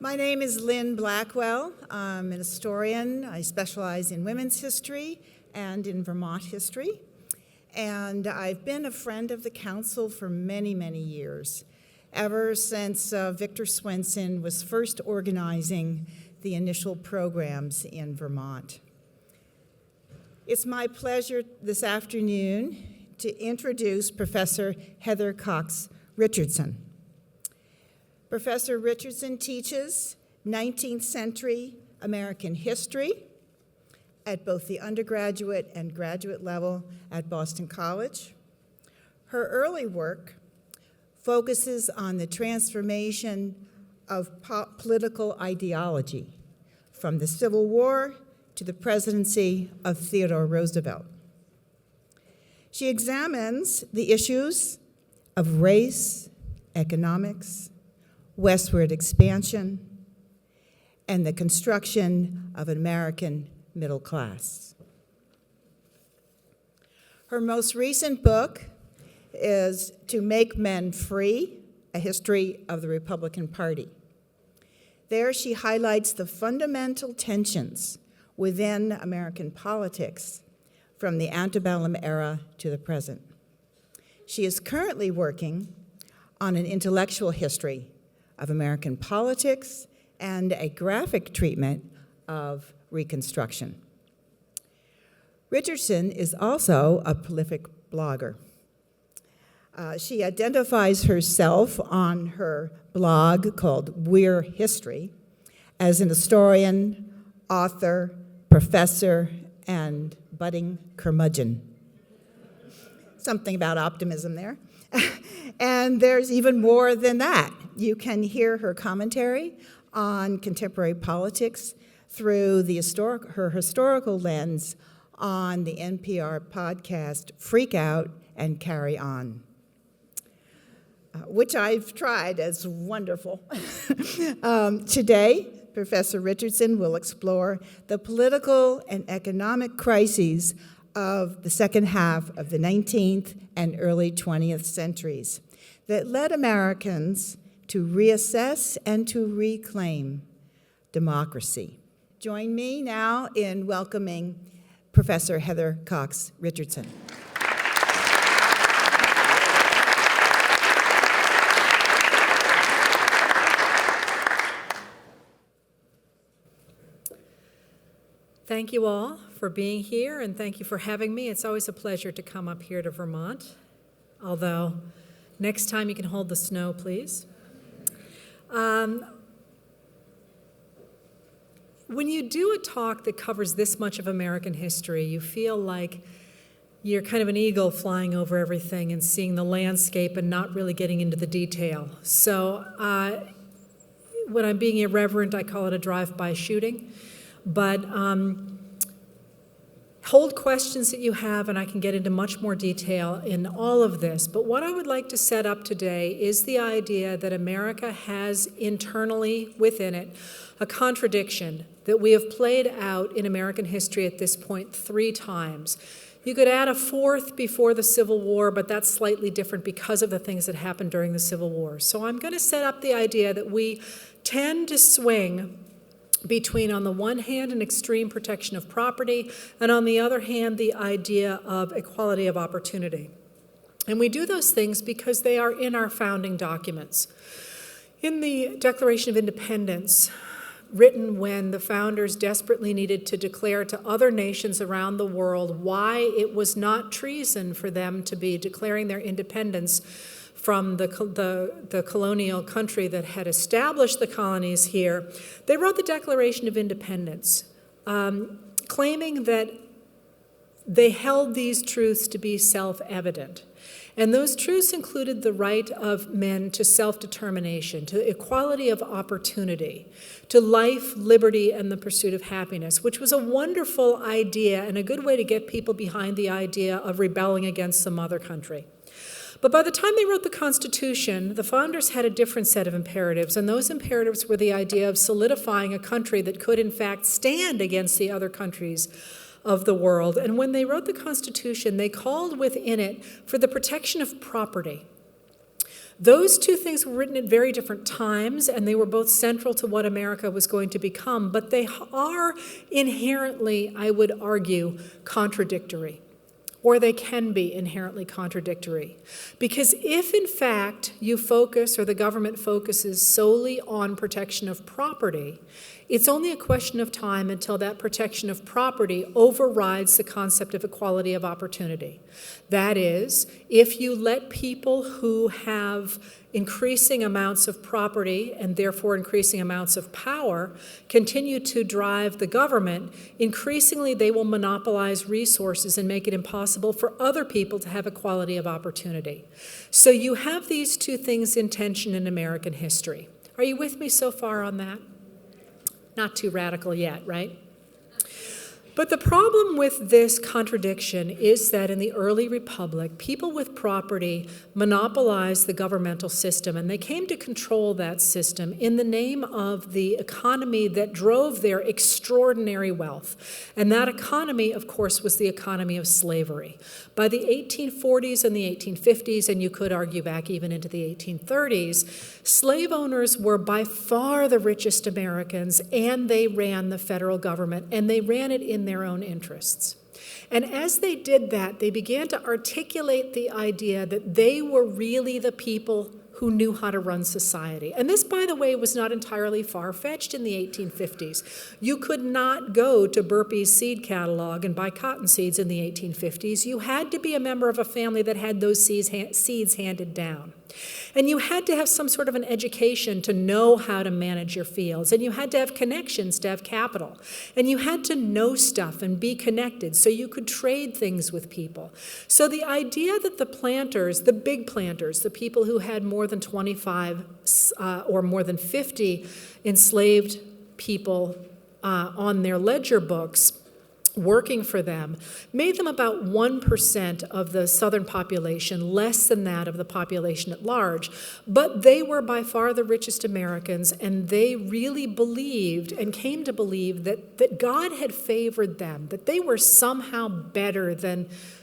My name is Lynn Blackwell. I'm an historian. I specialize in women's history and in Vermont history. And I've been a friend of the council for many, many years, ever since Victor Swenson was first organizing the initial programs in Vermont. It's my pleasure this afternoon to introduce Professor Heather Cox Richardson. Professor Richardson teaches 19th century American history at both the undergraduate and graduate level at Boston College. Her early work focuses on the transformation of political ideology from the Civil War to the presidency of Theodore Roosevelt. She examines the issues of race, economics, westward expansion, and the construction of an American middle class. Her most recent book is To Make Men Free, A History of the Republican Party. There she highlights the fundamental tensions within American politics from the antebellum era to the present. She is currently working on an intellectual history of American politics and a graphic treatment of Reconstruction. Richardson is also a prolific blogger. She identifies herself on her blog called We're History as an historian, author, professor, and budding curmudgeon. Something about optimism there. And there's even more than that. You can hear her commentary on contemporary politics through her historical lens on the NPR podcast Freak Out and Carry On, which I've tried as wonderful. Today, Professor Richardson will explore the political and economic crises of the second half of the 19th and early 20th centuries that led Americans to reassess and to reclaim democracy. Join me now in welcoming Professor Heather Cox Richardson. Thank you all for being here, and thank you for having me. It's always a pleasure to come up here to Vermont, although next time you can hold the snow, please. When you do a talk that covers this much of American history, you feel like you're kind of an eagle flying over everything and seeing the landscape and not really getting into the detail. So when I'm being irreverent, I call it a drive-by shooting. But hold questions that you have, and I can get into much more detail in all of this. But what I would like to set up today is the idea that America has internally within it a contradiction that we have played out in American history at this point 3 times. You could add a 4th before the Civil War, but that's slightly different because of the things that happened during the Civil War. So I'm going to set up the idea that we tend to swing between, on the one hand, an extreme protection of property, and on the other hand, the idea of equality of opportunity. And we do those things because they are in our founding documents. In the Declaration of Independence, written when the founders desperately needed to declare to other nations around the world why it was not treason for them to be declaring their independence from the colonial country that had established the colonies here, they wrote the Declaration of Independence, claiming that they held these truths to be self-evident. And those truths included the right of men to self-determination, to equality of opportunity, to life, liberty, and the pursuit of happiness, which was a wonderful idea and a good way to get people behind the idea of rebelling against some other country. But by the time they wrote the Constitution, the founders had a different set of imperatives, and those imperatives were the idea of solidifying a country that could, in fact, stand against the other countries of the world. And when they wrote the Constitution, they called within it for the protection of property. Those two things were written at very different times, and they were both central to what America was going to become, but they are inherently, I would argue, contradictory. Or they can be inherently contradictory. Because if, in fact, you focus or the government focuses solely on protection of property, it's only a question of time until that protection of property overrides the concept of equality of opportunity. That is, if you let people who have increasing amounts of property and therefore increasing amounts of power continue to drive the government, increasingly they will monopolize resources and make it impossible for other people to have equality of opportunity. So you have these two things in tension in American history. Are you with me so far on that? Not too radical yet, right? But the problem with this contradiction is that in the early republic, people with property monopolized the governmental system, and they came to control that system in the name of the economy that drove their extraordinary wealth. And that economy, of course, was the economy of slavery. By the 1840s and the 1850s, and you could argue back even into the 1830s, slave owners were by far the richest Americans, and they ran the federal government, and they ran it in their own interests. And as they did that, they began to articulate the idea that they were really the people who knew how to run society. And this, by the way, was not entirely far-fetched in the 1850s. You could not go to Burpee's seed catalog and buy cotton seeds in the 1850s. You had to be a member of a family that had those seeds handed down. And you had to have some sort of an education to know how to manage your fields. And you had to have connections to have capital. And you had to know stuff and be connected so you could trade things with people. So the idea that the planters, the big planters, the people who had more than 25 or more than 50 enslaved people on their ledger books working for them, made them about 1% of the Southern population, less than that of the population at large. But they were by far the richest Americans, and they really believed and came to believe that God had favored them, that they were somehow better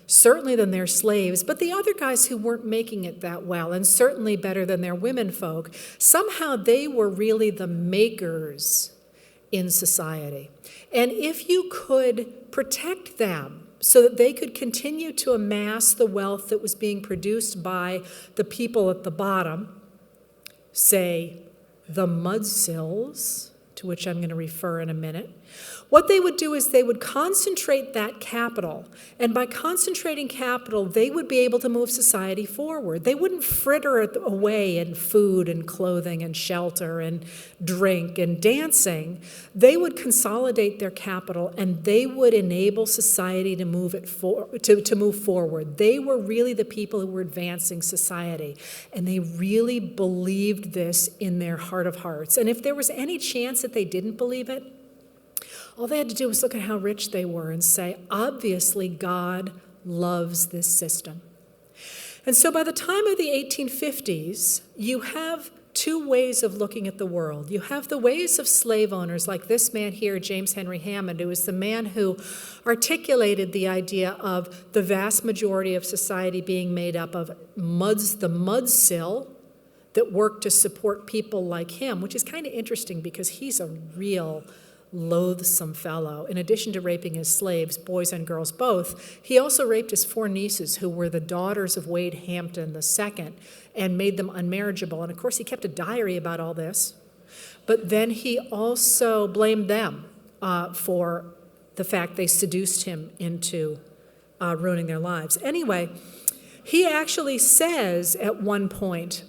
certainly than their slaves, but the other guys who weren't making it that well, and certainly better than their women folk, somehow they were really the makers in society. And if you could protect them so that they could continue to amass the wealth that was being produced by the people at the bottom, say the mudsills, to which I'm going to refer in a minute, what they would do is they would concentrate that capital, and by concentrating capital, they would be able to move society forward. They wouldn't fritter it away in food and clothing and shelter and drink and dancing. They would consolidate their capital, and they would enable society to move forward. They were really the people who were advancing society, and they really believed this in their heart of hearts. And if there was any chance that they didn't believe it, all they had to do was look at how rich they were and say, obviously, God loves this system. And so by the time of the 1850s, you have two ways of looking at the world. You have the ways of slave owners, like this man here, James Henry Hammond, who is the man who articulated the idea of the vast majority of society being made up of the mudsill that worked to support people like him, which is kind of interesting because he's a real loathsome fellow. In addition to raping his slaves, boys and girls both, he also raped his 4 nieces, who were the daughters of Wade Hampton II, and made them unmarriageable. And of course, he kept a diary about all this. But then he also blamed them for the fact they seduced him into ruining their lives. Anyway, he actually says at one point,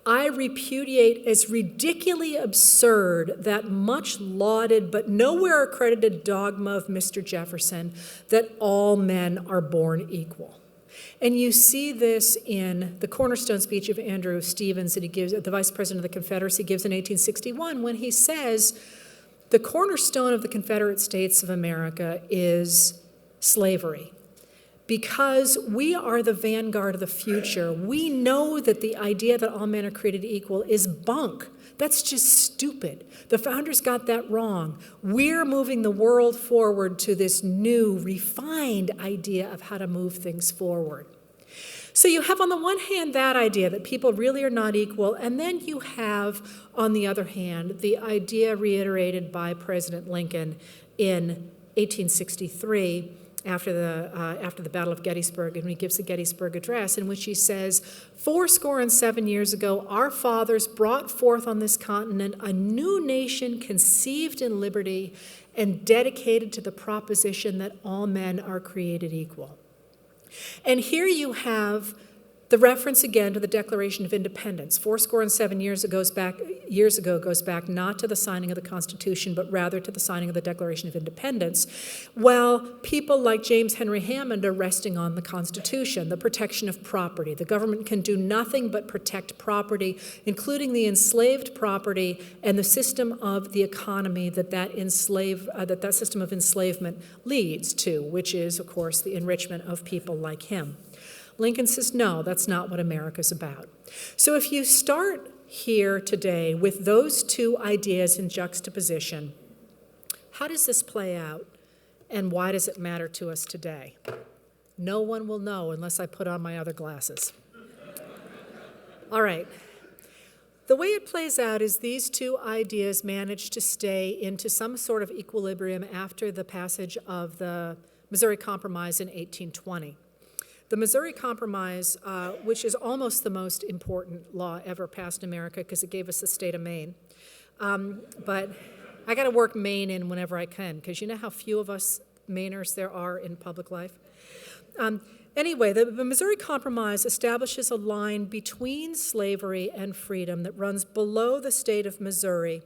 I repudiate as ridiculously absurd that much lauded but nowhere accredited dogma of Mr. Jefferson that all men are born equal. And you see this in the cornerstone speech of Andrew Stevens that he gives, the Vice President of the Confederacy gives in 1861, when he says, the cornerstone of the Confederate States of America is slavery. Because we are the vanguard of the future, we know that the idea that all men are created equal is bunk. That's just stupid. The founders got that wrong. We're moving the world forward to this new, refined idea of how to move things forward. So you have on the one hand that idea that people really are not equal, and then you have on the other hand the idea reiterated by President Lincoln in 1863 after the Battle of Gettysburg, and he gives the Gettysburg Address, in which he says, 77 years ago, our fathers brought forth on this continent a new nation conceived in liberty and dedicated to the proposition that all men are created equal. And here you have the reference again to the Declaration of Independence. 77 years ago goes back not to the signing of the Constitution, but rather to the signing of the Declaration of Independence, while people like James Henry Hammond are resting on the Constitution, the protection of property. The government can do nothing but protect property, including the enslaved property and the system of the economy that system of enslavement leads to, which is, of course, the enrichment of people like him. Lincoln says, no, that's not what America's about. So if you start here today with those two ideas in juxtaposition, how does this play out, and why does it matter to us today? No one will know unless I put on my other glasses. All right. The way it plays out is these two ideas manage to stay into some sort of equilibrium after the passage of the Missouri Compromise in 1820. The Missouri Compromise, which is almost the most important law ever passed in America because it gave us the state of Maine. But I got to work Maine in whenever I can, because you know how few of us Mainers there are in public life? Anyway, the Missouri Compromise establishes a line between slavery and freedom that runs below the state of Missouri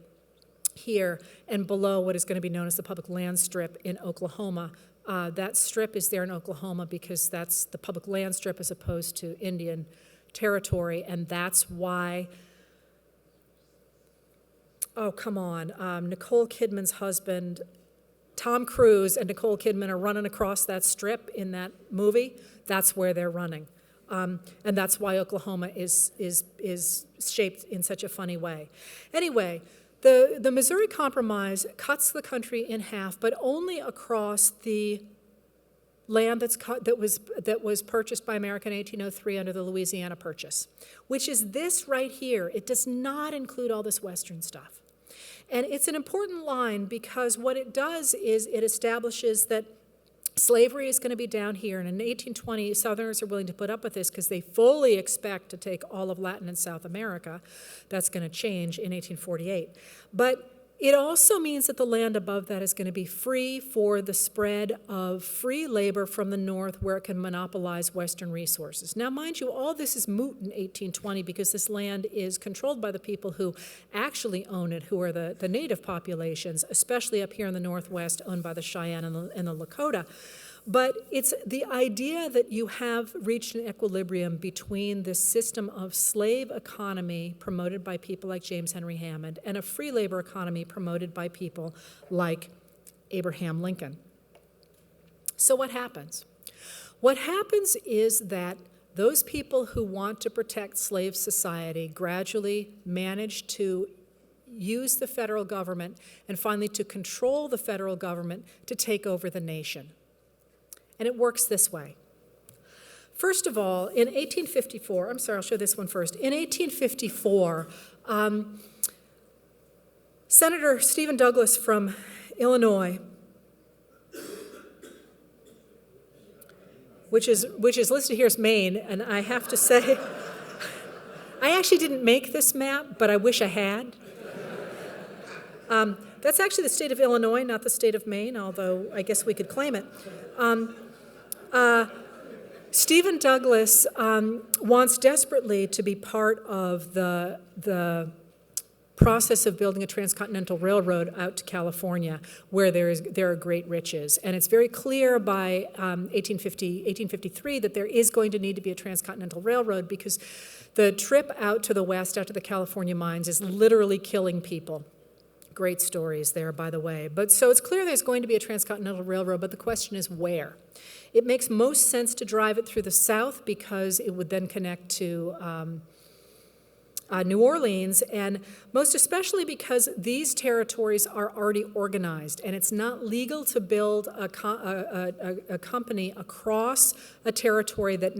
here and below what is going to be known as the public land strip in Oklahoma. That strip is there in Oklahoma because that's the public land strip as opposed to Indian territory, and that's why, Nicole Kidman's husband, Tom Cruise, and Nicole Kidman are running across that strip in that movie. That's where they're running. And that's why Oklahoma is shaped in such a funny way. Anyway, the Missouri Compromise cuts the country in half, but only across the land that was purchased by America in 1803 under the Louisiana Purchase, which is this right here. It does not include all this Western stuff. And it's an important line because what it does is it establishes that slavery is going to be down here, and in 1820, Southerners are willing to put up with this because they fully expect to take all of Latin and South America. That's going to change in 1848. But it also means that the land above that is going to be free for the spread of free labor from the north where it can monopolize Western resources. Now, mind you, all this is moot in 1820 because this land is controlled by the people who actually own it, who are the native populations, especially up here in the Northwest, owned by the Cheyenne and the Lakota. But it's the idea that you have reached an equilibrium between this system of slave economy promoted by people like James Henry Hammond and a free labor economy promoted by people like Abraham Lincoln. So what happens? What happens is that those people who want to protect slave society gradually manage to use the federal government and finally to control the federal government to take over the nation. And it works this way. First of all, in 1854, I'll show this one first. In 1854, Senator Stephen Douglas from Illinois, which is listed here as Maine, and I have to say, I actually didn't make this map, but I wish I had. That's actually the state of Illinois, not the state of Maine, although I guess we could claim it. Stephen Douglas wants desperately to be part of the process of building a transcontinental railroad out to California, where there are great riches. And it's very clear by 1853 that there is going to need to be a transcontinental railroad because the trip out to the west, out to the California mines, is literally killing people. Great stories there, by the way. But so it's clear there's going to be a transcontinental railroad, but the question is where. It makes most sense to drive it through the south because it would then connect to New Orleans, and most especially because these territories are already organized, and it's not legal to build a company across a territory that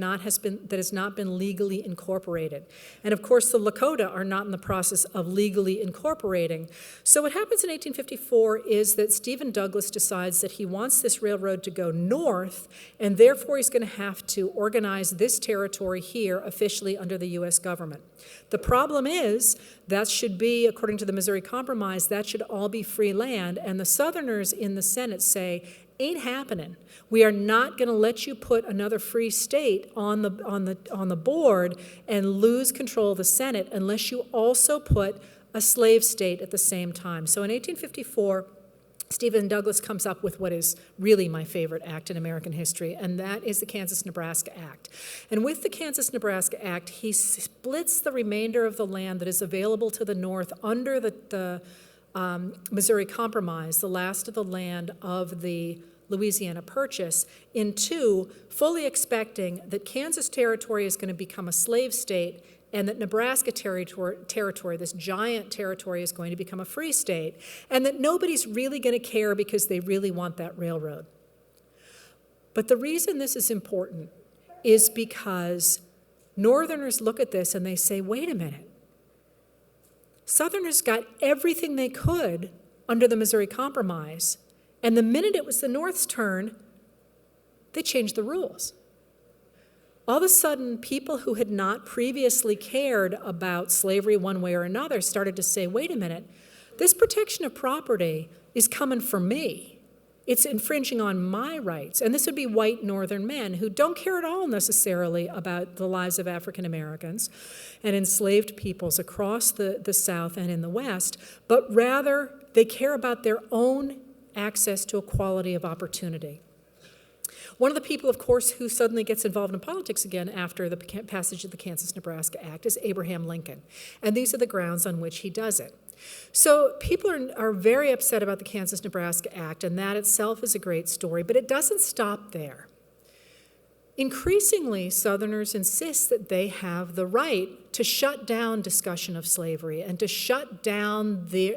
has not been legally incorporated. And of course, the Lakota are not in the process of legally incorporating. So what happens in 1854 is that Stephen Douglas decides that he wants this railroad to go north, and therefore he's going to have to organize this territory here officially under the U.S. government. The problem is that should be, according to the Missouri Compromise, that should all be free land, and the Southerners in the Senate say, ain't happening. We are not going to let you put another free state on the board and lose control of the Senate unless you also put a slave state at the same time. So in 1854, Stephen Douglas comes up with what is really my favorite act in American history, and that is the Kansas-Nebraska Act. And with the Kansas-Nebraska Act, he splits the remainder of the land that is available to the north under the Missouri Compromise, the last of the land of the Louisiana Purchase, in two, fully expecting that Kansas Territory is going to become a slave state and that Nebraska territory, this giant territory, is going to become a free state, and that nobody's really going to care because they really want that railroad. But the reason this is important is because Northerners look at this and they say, wait a minute. Southerners got everything they could under the Missouri Compromise, and the minute it was the North's turn, they changed the rules. All of a sudden, people who had not previously cared about slavery one way or another started to say, wait a minute, this protection of property is coming for me. It's infringing on my rights. And this would be white Northern men who don't care at all necessarily about the lives of African Americans and enslaved peoples across the South and in the West, but rather they care about their own access to equality of opportunity. One of the people, of course, who suddenly gets involved in politics again after the passage of the Kansas-Nebraska Act is Abraham Lincoln. And these are the grounds on which he does it. So people are very upset about the Kansas-Nebraska Act, and that itself is a great story, but it doesn't stop there. Increasingly, Southerners insist that they have the right to shut down discussion of slavery and to shut down the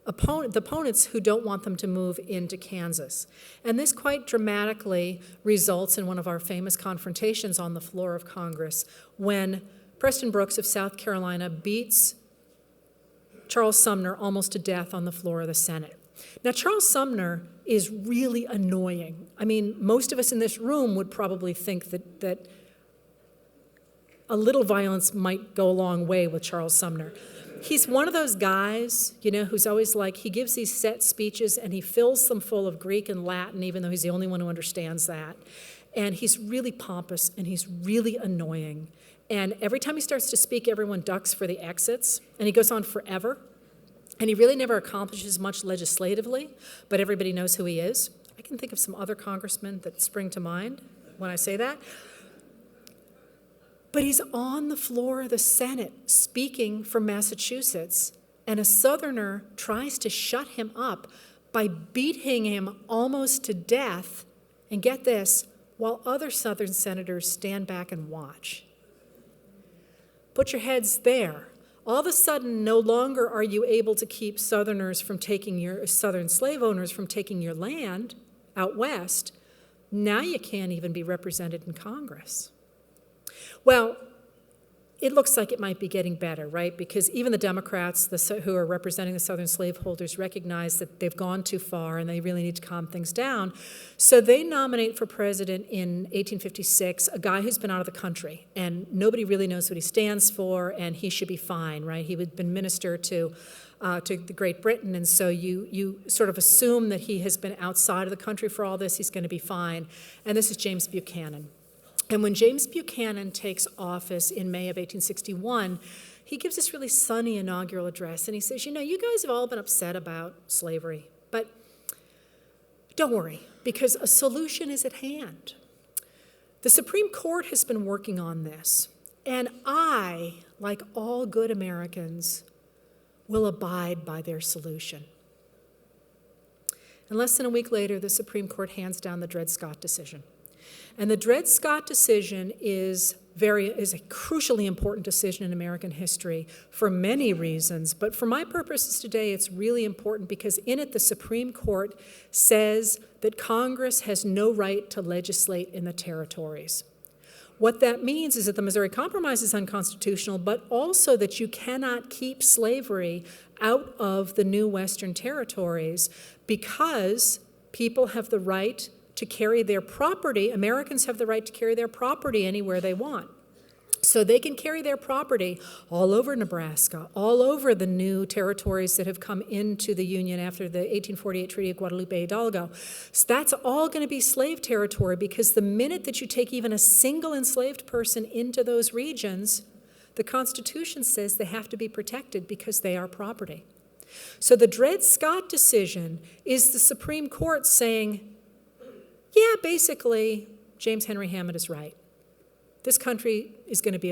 opponents who don't want them to move into Kansas. And this quite dramatically results in one of our famous confrontations on the floor of Congress when Preston Brooks of South Carolina beats Charles Sumner almost to death on the floor of the Senate. Now, Charles Sumner is really annoying. I mean, most of us in this room would probably think that a little violence might go a long way with Charles Sumner. He's one of those guys, who's always like, he gives these set speeches and he fills them full of Greek and Latin, even though he's the only one who understands that. And he's really pompous and he's really annoying. And every time he starts to speak, everyone ducks for the exits, and he goes on forever. And he really never accomplishes much legislatively, but everybody knows who he is. I can think of some other congressmen that spring to mind when I say that. But he's on the floor of the Senate speaking for Massachusetts, and a Southerner tries to shut him up by beating him almost to death, and get this, while other Southern senators stand back and watch. Put your heads there. All of a sudden, no longer are you able to keep Southern slave owners from taking your land out west. Now you can't even be represented in Congress. Well, it looks like it might be getting better, right? Because even the Democrats who are representing the Southern slaveholders recognize that they've gone too far and they really need to calm things down. So they nominate for president in 1856 a guy who's been out of the country, and nobody really knows what he stands for, and he should be fine, right? He had been minister to the Great Britain, and so you sort of assume that he has been outside of the country for all this, he's going to be fine. And this is James Buchanan. And when James Buchanan takes office in May of 1861, he gives this really sunny inaugural address, and he says, you guys have all been upset about slavery, but don't worry, because a solution is at hand. The Supreme Court has been working on this, and I, like all good Americans, will abide by their solution. And less than a week later, the Supreme Court hands down the Dred Scott decision. And the Dred Scott decision is is a crucially important decision in American history for many reasons. But for my purposes today, it's really important because in it, the Supreme Court says that Congress has no right to legislate in the territories. What that means is that the Missouri Compromise is unconstitutional, but also that you cannot keep slavery out of the new Western territories because people have the right to carry their property. Americans have the right to carry their property anywhere they want. So they can carry their property all over Nebraska, all over the new territories that have come into the Union after the 1848 Treaty of Guadalupe Hidalgo. So that's all going to be slave territory because the minute that you take even a single enslaved person into those regions, the Constitution says they have to be protected because they are property. So the Dred Scott decision is the Supreme Court saying, yeah, basically, James Henry Hammond is right. This country is going to be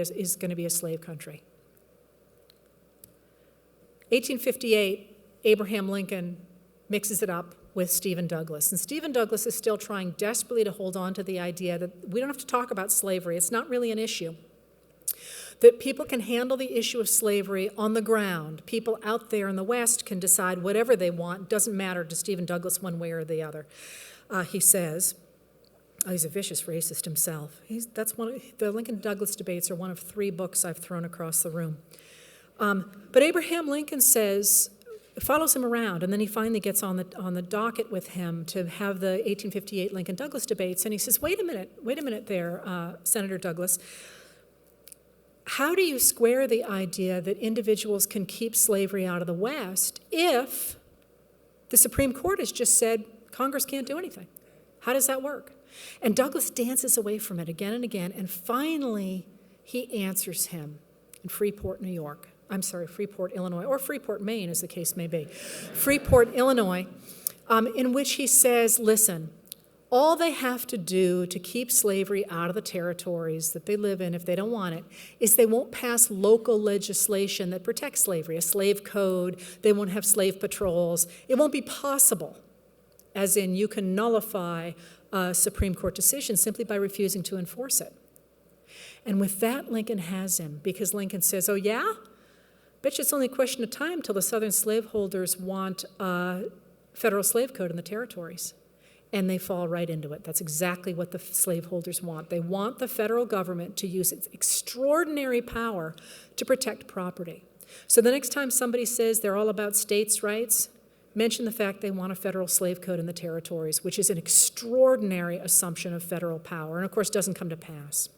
a slave country. 1858, Abraham Lincoln mixes it up with Stephen Douglas. And Stephen Douglas is still trying desperately to hold on to the idea that we don't have to talk about slavery. It's not really an issue. That people can handle the issue of slavery on the ground. People out there in the West can decide whatever they want. It doesn't matter to Stephen Douglas one way or the other. He says, he's a vicious racist himself. The LincolnDouglas Debates are one of 3 books I've thrown across the room. But Abraham Lincoln follows him around, and then he finally gets on the docket with him to have the 1858 LincolnDouglas Debates, and he says, wait a minute there, Senator Douglas. How do you square the idea that individuals can keep slavery out of the West if the Supreme Court has just said Congress can't do anything? How does that work? And Douglas dances away from it again and again, and finally he answers him in Freeport, Illinois, or Freeport, Maine, as the case may be. Freeport, Illinois, in which he says, listen, all they have to do to keep slavery out of the territories that they live in, if they don't want it, is they won't pass local legislation that protects slavery, a slave code, they won't have slave patrols. It won't be possible, as in you can nullify a Supreme Court decision simply by refusing to enforce it. And with that, Lincoln has him, because Lincoln says, oh yeah? Bet you it's only a question of time till the Southern slaveholders want a federal slave code in the territories. And they fall right into it. That's exactly what the slaveholders want. They want the federal government to use its extraordinary power to protect property. So the next time somebody says they're all about states' rights, mention the fact they want a federal slave code in the territories, which is an extraordinary assumption of federal power, and of course doesn't come to pass.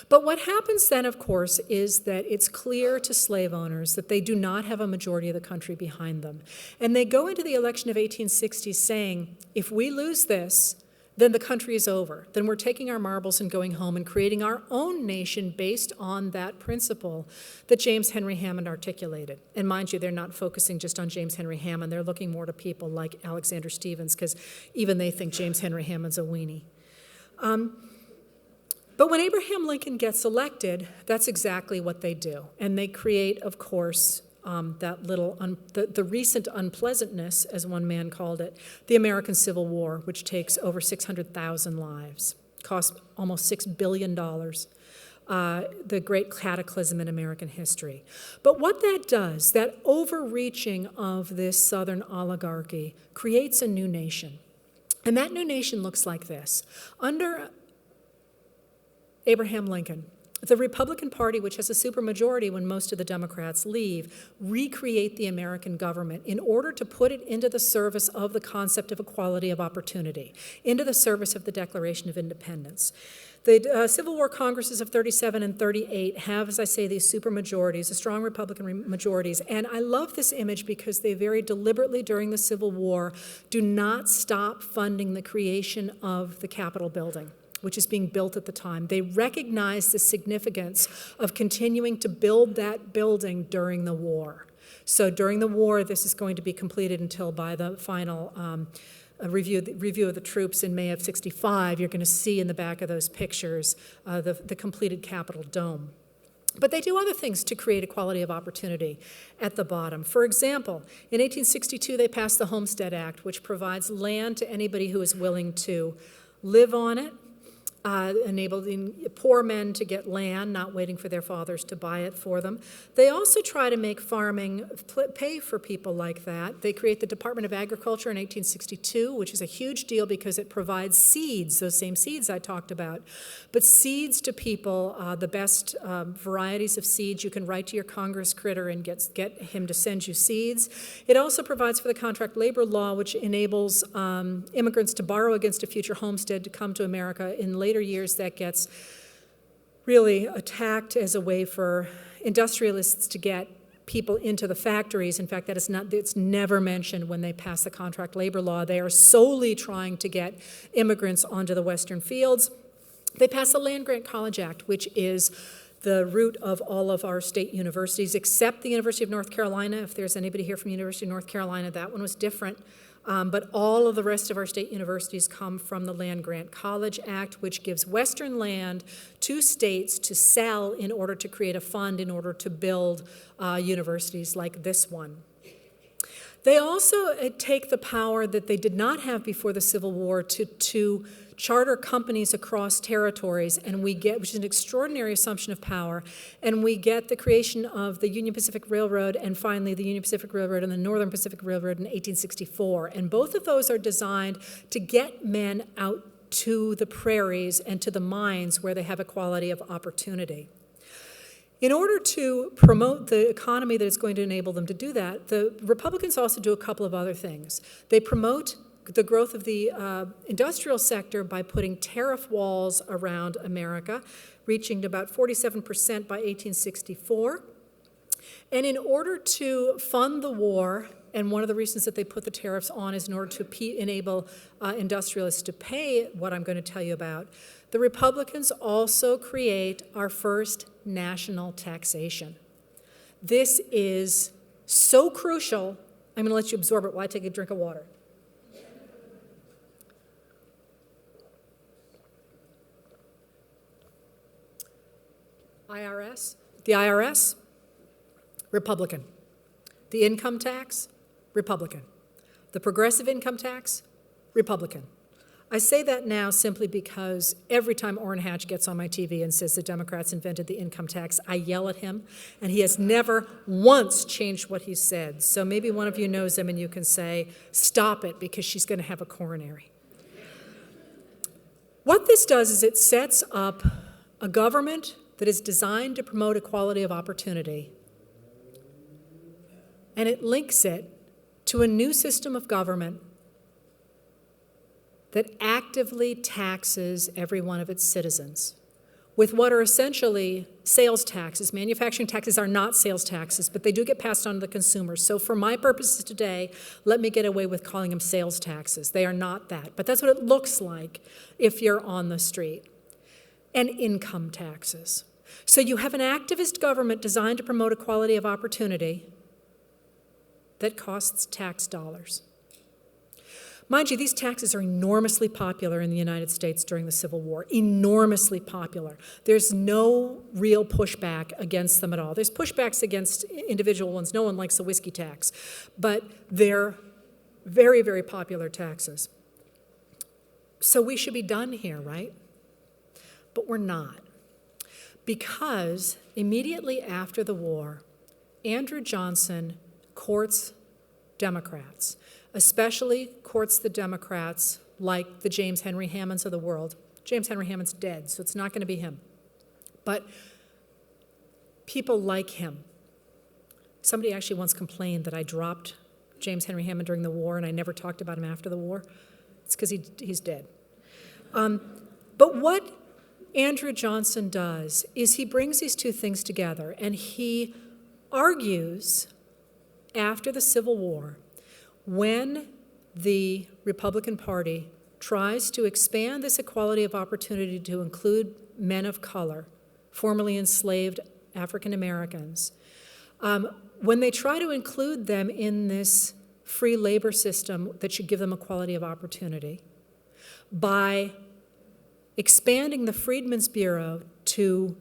But what happens then, of course, is that it's clear to slave owners that they do not have a majority of the country behind them. And they go into the election of 1860 saying, if we lose this, then the country is over. Then we're taking our marbles and going home and creating our own nation based on that principle that James Henry Hammond articulated. And mind you, they're not focusing just on James Henry Hammond. They're looking more to people like Alexander Stephens, because even they think James Henry Hammond's a weenie. But when Abraham Lincoln gets elected, that's exactly what they do. And they create, of course, the recent unpleasantness, as one man called it, the American Civil War, which takes over 600,000 lives, costs almost $6 billion, the great cataclysm in American history. But what that does, that overreaching of this Southern oligarchy, creates a new nation. And that new nation looks like this. Under Abraham Lincoln, the Republican Party, which has a supermajority when most of the Democrats leave, recreate the American government in order to put it into the service of the concept of equality of opportunity, into the service of the Declaration of Independence. The Civil War Congresses of 37 and 38 have, as I say, these supermajorities, the strong Republican majorities. And I love this image because they very deliberately, during the Civil War, do not stop funding the creation of the Capitol building, which is being built at the time. They recognize the significance of continuing to build that building during the war. So during the war, this is going to be completed until by the final review of the troops in May of '65, you're going to see in the back of those pictures the completed Capitol dome. But they do other things to create equality of opportunity at the bottom. For example, in 1862, they passed the Homestead Act, which provides land to anybody who is willing to live on it, enabling poor men to get land, not waiting for their fathers to buy it for them. They also try to make farming pay for people like that. They create the Department of Agriculture in 1862, which is a huge deal because it provides seeds, those same seeds I talked about. But seeds to people, the best varieties of seeds, you can write to your Congress critter and get him to send you seeds. It also provides for the contract labor law, which enables immigrants to borrow against a future homestead to come to America. In later years, that gets really attacked as a way for industrialists to get people into the factories. In fact, it's never mentioned when they pass the contract labor law. They are solely trying to get immigrants onto the Western fields. They pass the LandGrant College Act, which is the root of all of our state universities, except the University of North Carolina. If there's anybody here from the University of North Carolina, that one was different. But all of the rest of our state universities come from the LandGrant College Act, which gives Western land to states to sell in order to create a fund in order to build universities like this one. They also take the power that they did not have before the Civil War to charter companies across territories, and we get, which is an extraordinary assumption of power, and we get the creation of the Union Pacific Railroad and finally the Union Pacific Railroad and the Northern Pacific Railroad in 1864. And both of those are designed to get men out to the prairies and to the mines where they have equality of opportunity. In order to promote the economy that is going to enable them to do that, the Republicans also do a couple of other things. They promote the growth of the industrial sector by putting tariff walls around America, reaching to about 47% by 1864. And in order to fund the war, and one of the reasons that they put the tariffs on is in order to enable industrialists to pay what I'm going to tell you about, the Republicans also create our first national taxation. This is so crucial, I'm going to let you absorb it while I take a drink of water. The IRS, Republican. The income tax, Republican. The progressive income tax, Republican. I say that now simply because every time Orrin Hatch gets on my TV and says the Democrats invented the income tax, I yell at him, and he has never once changed what he said. So maybe one of you knows him and you can say, stop it, because she's going to have a coronary. What this does is it sets up a government that is designed to promote equality of opportunity, and it links it to a new system of government that actively taxes every one of its citizens with what are essentially sales taxes. Manufacturing taxes are not sales taxes, but they do get passed on to the consumers. So for my purposes today, let me get away with calling them sales taxes. They are not that, but that's what it looks like if you're on the street. And income taxes. So you have an activist government designed to promote equality of opportunity that costs tax dollars. Mind you, these taxes are enormously popular in the United States during the Civil War, enormously popular. There's no real pushback against them at all. There's pushbacks against individual ones. No one likes a whiskey tax, but they're very, very popular taxes. So we should be done here, right? But we're not. Because immediately after the war, Andrew Johnson courts Democrats, especially courts the Democrats like the James Henry Hammonds of the world. James Henry Hammond's dead, so it's not going to be him. But people like him. Somebody actually once complained that I dropped James Henry Hammond during the war and I never talked about him after the war. It's because he's dead. But what Andrew Johnson does is he brings these two things together, and he argues after the Civil War, when the Republican Party tries to expand this equality of opportunity to include men of color, formerly enslaved African Americans, when they try to include them in this free labor system that should give them equality of opportunity, by expanding the Freedmen's Bureau to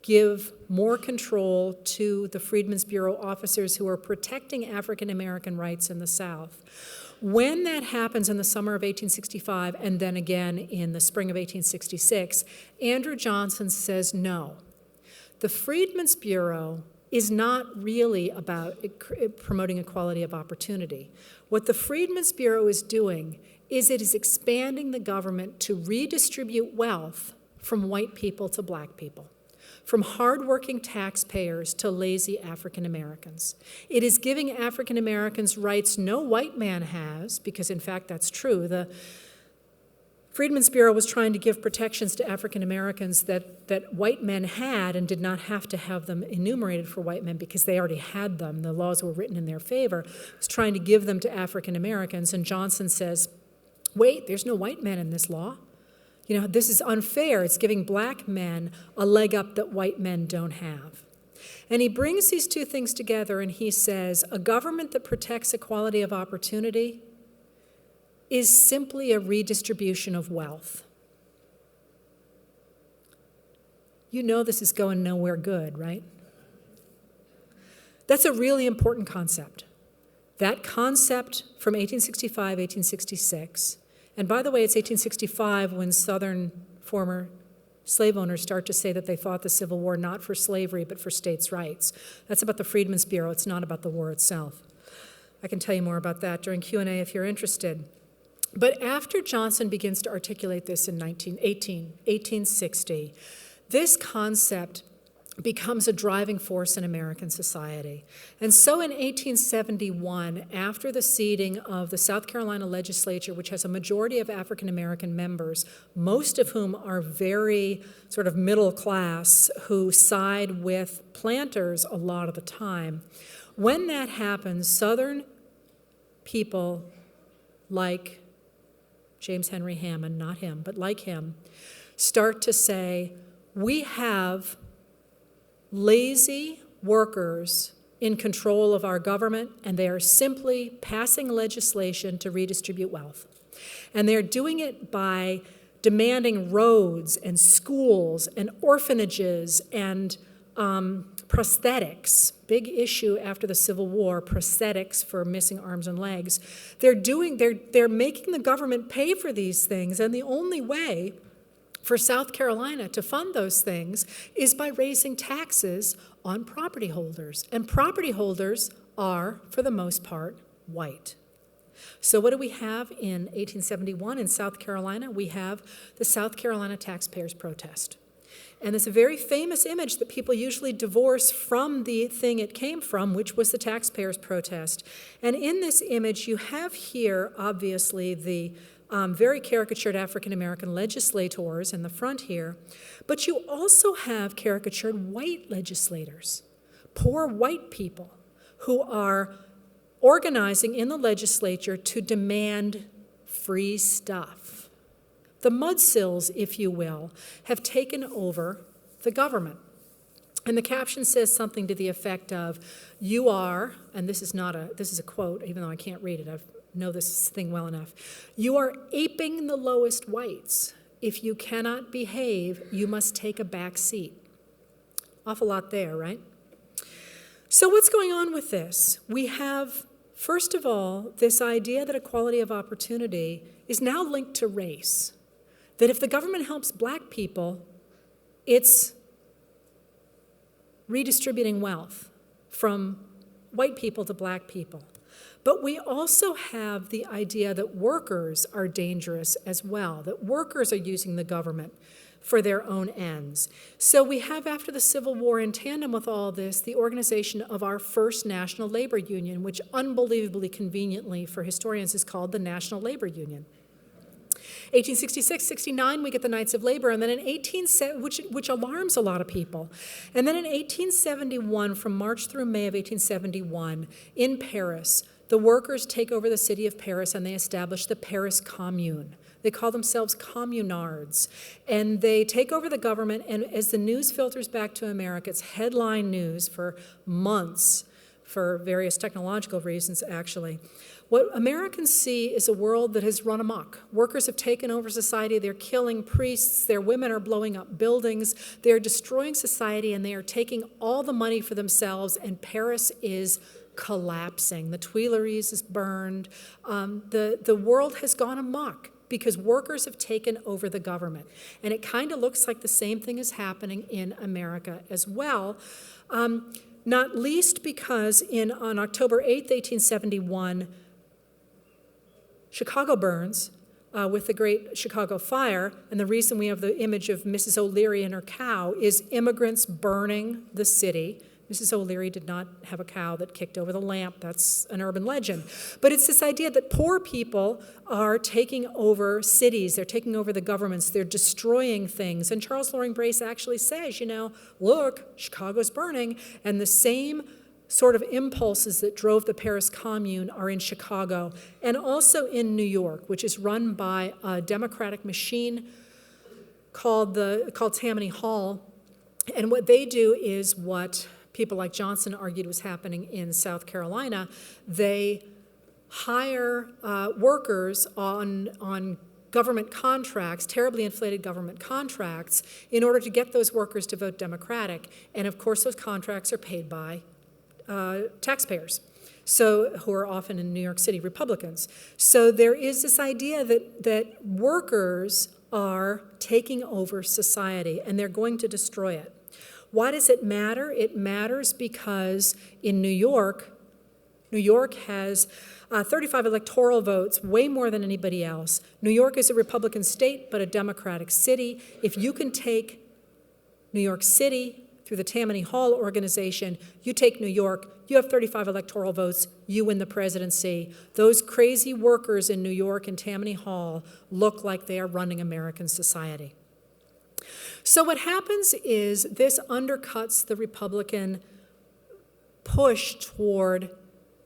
give more control to the Freedmen's Bureau officers who are protecting African American rights in the South. When that happens in the summer of 1865 and then again in the spring of 1866, Andrew Johnson says no. The Freedmen's Bureau is not really about promoting equality of opportunity. What the Freedmen's Bureau is doing is it is expanding the government to redistribute wealth from white people to black people, from hardworking taxpayers to lazy African Americans. It is giving African Americans rights no white man has, because in fact that's true. The Freedmen's Bureau was trying to give protections to African Americans that white men had and did not have to have them enumerated for white men because they already had them. The laws were written in their favor. It was trying to give them to African Americans, and Johnson says, wait, there's no white men in this law. You know, this is unfair. It's giving black men a leg up that white men don't have. And he brings these two things together and he says, a government that protects equality of opportunity is simply a redistribution of wealth. You know this is going nowhere good, right? That's a really important concept. That concept from 1865, 1866, and by the way, it's 1865 when Southern former slave owners start to say that they fought the Civil War not for slavery but for states' rights. That's about the Freedmen's Bureau. It's not about the war itself. I can tell you more about that during Q&A if you're interested. But after Johnson begins to articulate this in 1860, this concept becomes a driving force in American society. And so in 1871, after the seating of the South Carolina legislature, which has a majority of African American members, most of whom are very sort of middle class, who side with planters a lot of the time, when that happens, Southern people like James Henry Hammond, not him, but like him, start to say, we have lazy workers in control of our government, and they are simply passing legislation to redistribute wealth. And they're doing it by demanding roads and schools and orphanages and prosthetics. Big issue after the Civil War, prosthetics for missing arms and legs. They're making the government pay for these things, and the only way for South Carolina to fund those things is by raising taxes on property holders. And property holders are, for the most part, white. So what do we have in 1871 in South Carolina? We have the South Carolina Taxpayers Protest. And it's a very famous image that people usually divorce from the thing it came from, which was the Taxpayers Protest. And in this image, you have here, obviously, the very caricatured African-American legislators in the front here, but you also have caricatured white legislators, poor white people who are organizing in the legislature to demand free stuff. The mudsills, if you will, have taken over the government. And the caption says something to the effect of, you are, and this is a quote, even though I can't read it, I know this thing well enough. You are aping the lowest whites. If you cannot behave, you must take a back seat. Awful lot there, right? So what's going on with this? We have, first of all, this idea that equality of opportunity is now linked to race. That if the government helps black people, it's redistributing wealth from white people to black people. But we also have the idea that workers are dangerous as well, that workers are using the government for their own ends. So we have, after the Civil War, in tandem with all this, the organization of our first national labor union, which unbelievably conveniently for historians is called the National Labor Union. 1866, 69, we get the Knights of Labor, and then in which alarms a lot of people. And then in 1871, from March through May of 1871, in Paris, the workers take over the city of Paris and they establish the Paris Commune. They call themselves communards. And they take over the government, and as the news filters back to America, it's headline news for months, for various technological reasons, actually. What Americans see is a world that has run amok. Workers have taken over society. They're killing priests. Their women are blowing up buildings. They're destroying society, and they are taking all the money for themselves, and Paris is collapsing. The Tuileries is burned. The world has gone amok because workers have taken over the government. And it kind of looks like the same thing is happening in America as well, not least because on October 8th, 1871, Chicago burns with the Great Chicago Fire, and the reason we have the image of Mrs. O'Leary and her cow is immigrants burning the city. Mrs. O'Leary did not have a cow that kicked over the lamp. That's an urban legend. But it's this idea that poor people are taking over cities. They're taking over the governments. They're destroying things. And Charles Loring Brace actually says, look, Chicago's burning. And the same sort of impulses that drove the Paris Commune are in Chicago and also in New York, which is run by a democratic machine called Tammany Hall. And what they do is what people like Johnson argued was happening in South Carolina. They hire workers on government contracts, terribly inflated government contracts, in order to get those workers to vote Democratic. And of course, those contracts are paid by taxpayers, who are often in New York City Republicans. So there is this idea that workers are taking over society, and they're going to destroy it. Why does it matter? It matters because in New York has 35 electoral votes, way more than anybody else. New York is a Republican state, but a Democratic city. If you can take New York City through the Tammany Hall organization, you take New York, you have 35 electoral votes, you win the presidency. Those crazy workers in New York and Tammany Hall look like they are running American society. So what happens is this undercuts the Republican push toward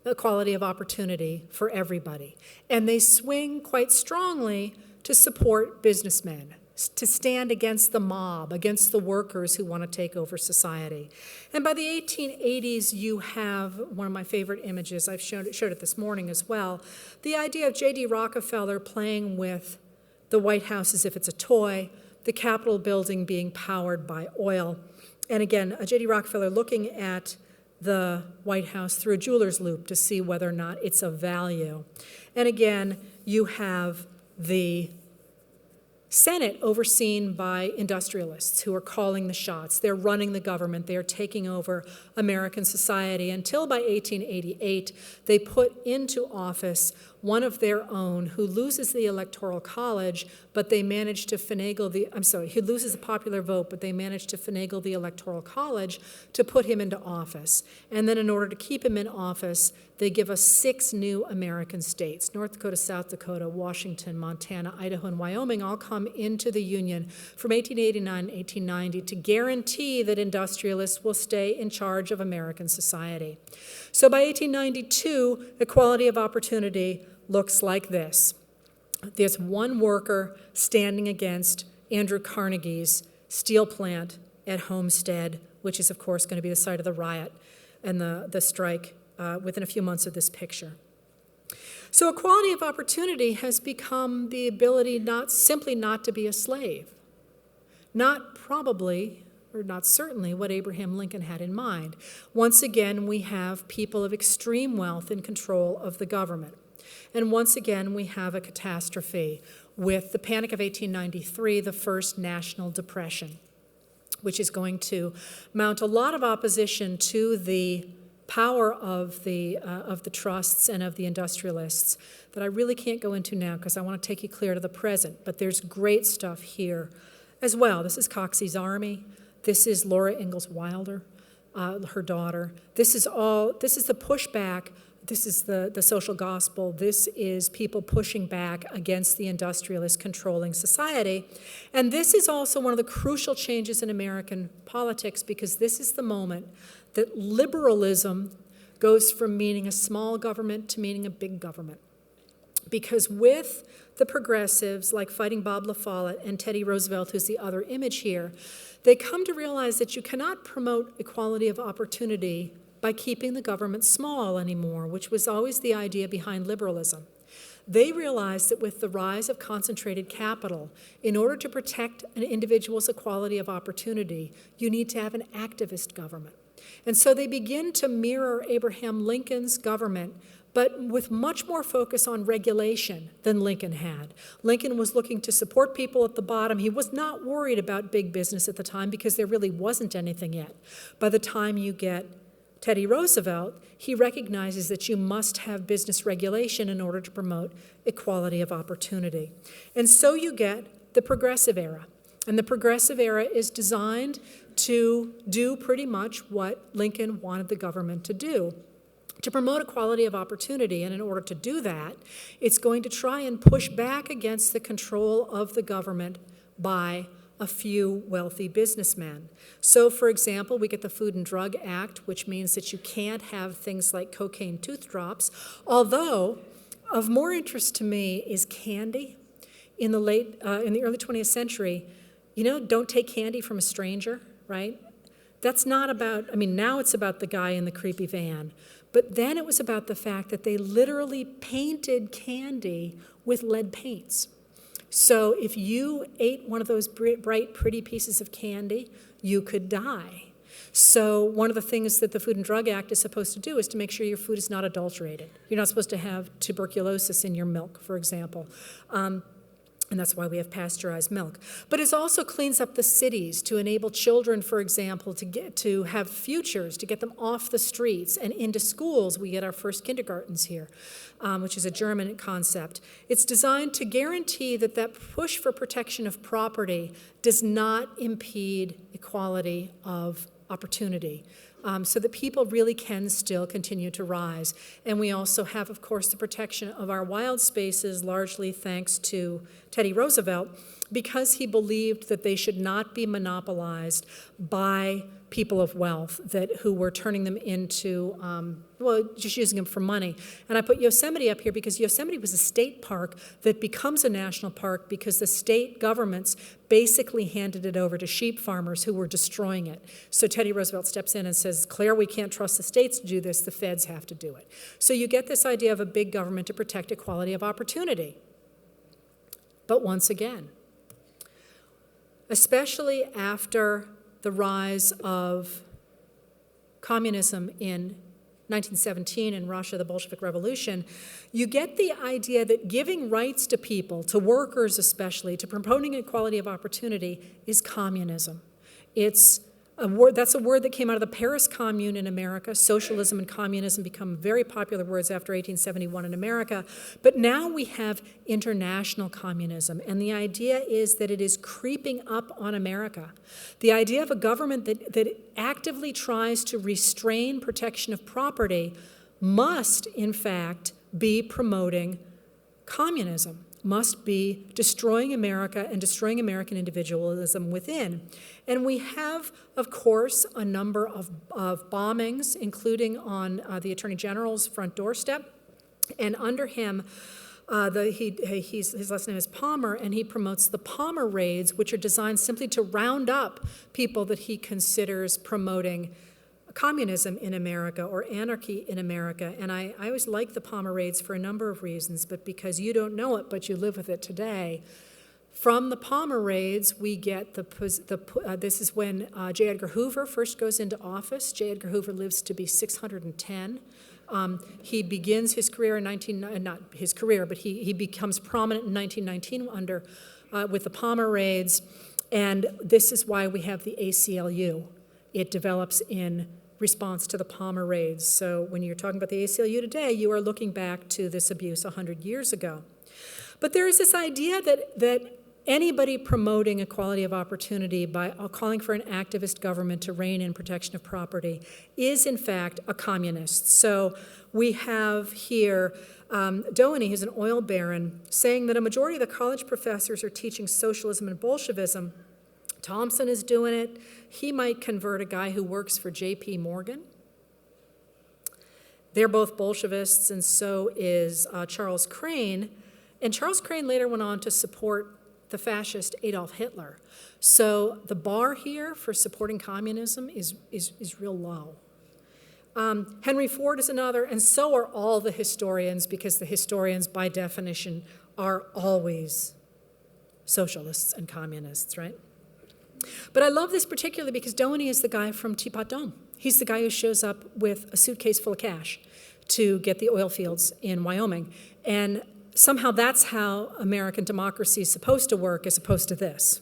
equality of opportunity for everybody. And they swing quite strongly to support businessmen, to stand against the mob, against the workers who want to take over society. And by the 1880s, you have one of my favorite images. I've showed it this morning as well. The idea of J.D. Rockefeller playing with the White House as if it's a toy, the Capitol building being powered by oil. And again, J.D. Rockefeller looking at the White House through a jeweler's loop to see whether or not it's of value. And again, you have the Senate overseen by industrialists who are calling the shots. They're running the government. They're taking over American society until by 1888, they put into office one of their own who loses the Electoral College, but they manage to he loses the popular vote, but they manage to finagle the Electoral College to put him into office. And then in order to keep him in office, they give us 6 new American states. North Dakota, South Dakota, Washington, Montana, Idaho, and Wyoming all come into the Union from 1889 to 1890 to guarantee that industrialists will stay in charge of American society. So by 1892, equality of opportunity looks like this. There's one worker standing against Andrew Carnegie's steel plant at Homestead, which is, of course, going to be the site of the riot and the strike within a few months of this picture. So equality of opportunity has become the ability not to be a slave. Not probably, or not certainly, what Abraham Lincoln had in mind. Once again, we have people of extreme wealth in control of the government. And once again, we have a catastrophe with the Panic of 1893, the first national depression, which is going to mount a lot of opposition to the power of the trusts and of the industrialists that I really can't go into now because I want to take you clear to the present. But there's great stuff here as well. This is Coxey's Army. This is Laura Ingalls Wilder, her daughter. This is the pushback. This is the social gospel. This is people pushing back against the industrialist controlling society. And this is also one of the crucial changes in American politics because this is the moment that liberalism goes from meaning a small government to meaning a big government. Because with the progressives like Fighting Bob La Follette and Teddy Roosevelt, who's the other image here, they come to realize that you cannot promote equality of opportunity by keeping the government small anymore, which was always the idea behind liberalism. They realized that with the rise of concentrated capital, in order to protect an individual's equality of opportunity, you need to have an activist government. And so they begin to mirror Abraham Lincoln's government, but with much more focus on regulation than Lincoln had. Lincoln was looking to support people at the bottom. He was not worried about big business at the time because there really wasn't anything yet. By the time you get Teddy Roosevelt, he recognizes that you must have business regulation in order to promote equality of opportunity. And so you get the Progressive Era. And the Progressive Era is designed to do pretty much what Lincoln wanted the government to do, to promote equality of opportunity. And in order to do that, it's going to try and push back against the control of the government by a few wealthy businessmen. So, for example, we get the Food and Drug Act, which means that you can't have things like cocaine tooth drops, although of more interest to me is candy. In the early 20th century, don't take candy from a stranger, right? That's not about, now it's about the guy in the creepy van, but then it was about the fact that they literally painted candy with lead paints. So if you ate one of those bright, pretty pieces of candy, you could die. So one of the things that the Food and Drug Act is supposed to do is to make sure your food is not adulterated. You're not supposed to have tuberculosis in your milk, for example. And that's why we have pasteurized milk. But it also cleans up the cities to enable children, for example, to have futures, to get them off the streets and into schools. We get our first kindergartens here, which is a German concept. It's designed to guarantee that push for protection of property does not impede equality of opportunity. So that people really can still continue to rise. And we also have, of course, the protection of our wild spaces, largely thanks to Teddy Roosevelt, because he believed that they should not be monopolized by people of wealth who were turning them into, just using them for money. And I put Yosemite up here because Yosemite was a state park that becomes a national park because the state governments basically handed it over to sheep farmers who were destroying it. So Teddy Roosevelt steps in and says, Claire, we can't trust the states to do this, the feds have to do it. So you get this idea of a big government to protect equality of opportunity. But once again, especially after the rise of communism in 1917 in Russia, the Bolshevik Revolution, you get the idea that giving rights to people, to workers especially, to promoting equality of opportunity is communism. That's a word that came out of the Paris Commune in America. Socialism and communism become very popular words after 1871 in America. But now we have international communism, and the idea is that it is creeping up on America. The idea of a government that actively tries to restrain protection of property must, in fact, be promoting communism, must be destroying America and destroying American individualism within. And we have, of course, a number of bombings, including on the Attorney General's front doorstep. And under him, his last name is Palmer, and he promotes the Palmer raids, which are designed simply to round up people that he considers promoting communism in America or anarchy in America. And I always like the Palmer raids for a number of reasons, but because you don't know it, but you live with it today. From the Palmer raids, we get this is when J. Edgar Hoover first goes into office. J. Edgar Hoover lives to be 610. He begins his career in he becomes prominent in 1919 with the Palmer raids, and this is why we have the ACLU. It develops in response to the Palmer raids. So when you're talking about the ACLU today, you are looking back to this abuse 100 years ago. But there is this idea that anybody promoting equality of opportunity by calling for an activist government to rein in protection of property is, in fact, a communist. So we have here Doheny, who's an oil baron, saying that a majority of the college professors are teaching socialism and Bolshevism. Thompson is doing it. He might convert a guy who works for J.P. Morgan. They're both Bolshevists, and so is Charles Crane. And Charles Crane later went on to support the fascist Adolf Hitler. So the bar here for supporting communism is real low. Henry Ford is another, and so are all the historians, because the historians, by definition, are always socialists and communists, right? But I love this particularly because Doheny is the guy from Teapot Dome. He's the guy who shows up with a suitcase full of cash to get the oil fields in Wyoming. And somehow that's how American democracy is supposed to work as opposed to this.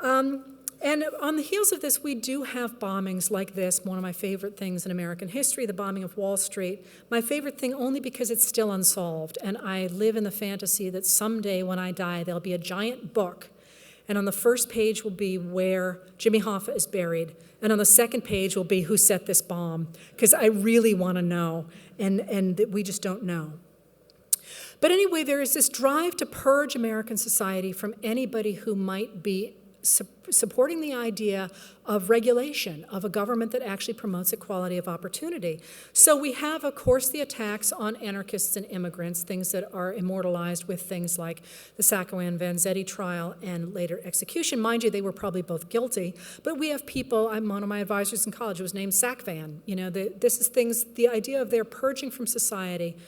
And on the heels of this, we do have bombings like this, one of my favorite things in American history, the bombing of Wall Street. My favorite thing only because it's still unsolved, and I live in the fantasy that someday when I die, there'll be a giant book, and on the first page will be where Jimmy Hoffa is buried, and on the second page will be who set this bomb, because I really want to know, and we just don't know. But anyway, there is this drive to purge American society from anybody who might be supporting the idea of regulation, of a government that actually promotes equality of opportunity. So we have, of course, the attacks on anarchists and immigrants, things that are immortalized with things like the Sacco and Vanzetti trial and later execution. Mind you, they were probably both guilty, but we have people, one of my advisors in college was named Sac Van. This is things, the idea of their purging from society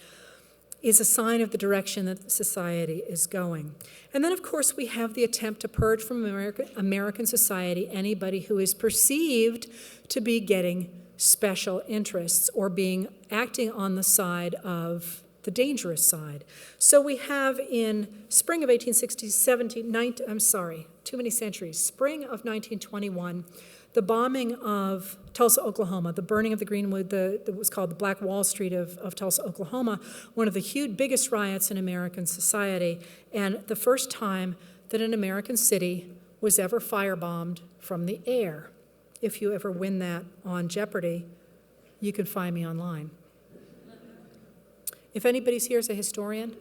is a sign of the direction that society is going. And then, of course, we have the attempt to purge from American society anybody who is perceived to be getting special interests or acting on the side of the dangerous side. So we have in spring of spring of 1921, the bombing of Tulsa, Oklahoma, the burning of the Greenwood, that was called the Black Wall Street of Tulsa, Oklahoma, one of the biggest riots in American society, and the first time that an American city was ever firebombed from the air. If you ever win that on Jeopardy, you can find me online. If anybody's here as a historian,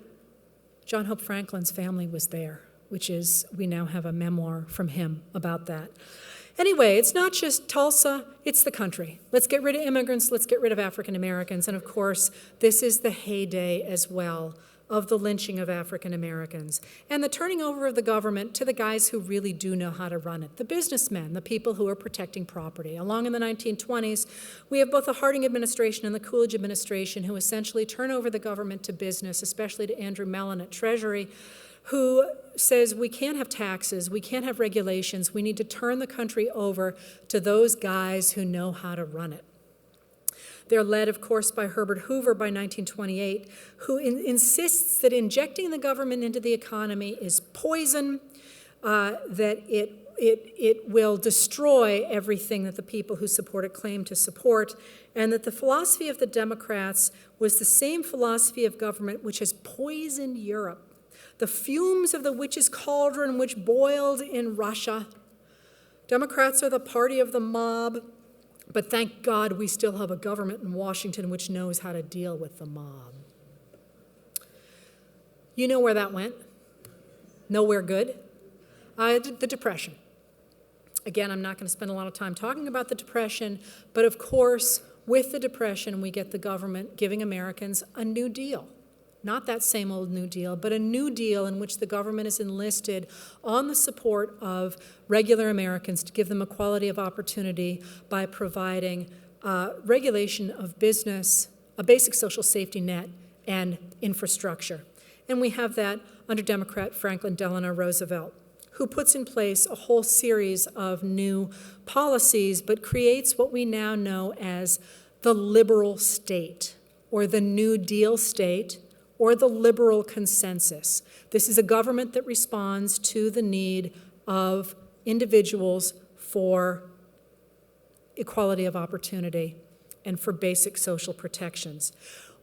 John Hope Franklin's family was there, we now have a memoir from him about that. Anyway, it's not just Tulsa, it's the country. Let's get rid of immigrants, let's get rid of African Americans, and of course, this is the heyday as well of the lynching of African Americans and the turning over of the government to the guys who really do know how to run it, the businessmen, the people who are protecting property. Along in the 1920s, we have both the Harding administration and the Coolidge administration who essentially turn over the government to business, especially to Andrew Mellon at Treasury, who says we can't have taxes, we can't have regulations, we need to turn the country over to those guys who know how to run it. They're led, of course, by Herbert Hoover by 1928, who insists that injecting the government into the economy is poison, that it will destroy everything that the people who support it claim to support, and that the philosophy of the Democrats was the same philosophy of government which has poisoned Europe. The fumes of the witch's cauldron which boiled in Russia. Democrats are the party of the mob, but thank God we still have a government in Washington which knows how to deal with the mob. You know where that went? Nowhere good. The Depression. Again, I'm not going to spend a lot of time talking about the Depression, but of course, with the Depression, we get the government giving Americans a New Deal. Not that same old New Deal, but a New Deal in which the government is enlisted on the support of regular Americans to give them equality of opportunity by providing regulation of business, a basic social safety net, and infrastructure. And we have that under Democrat Franklin Delano Roosevelt, who puts in place a whole series of new policies, but creates what we now know as the liberal state, or the New Deal state, or the liberal consensus. This is a government that responds to the need of individuals for equality of opportunity and for basic social protections.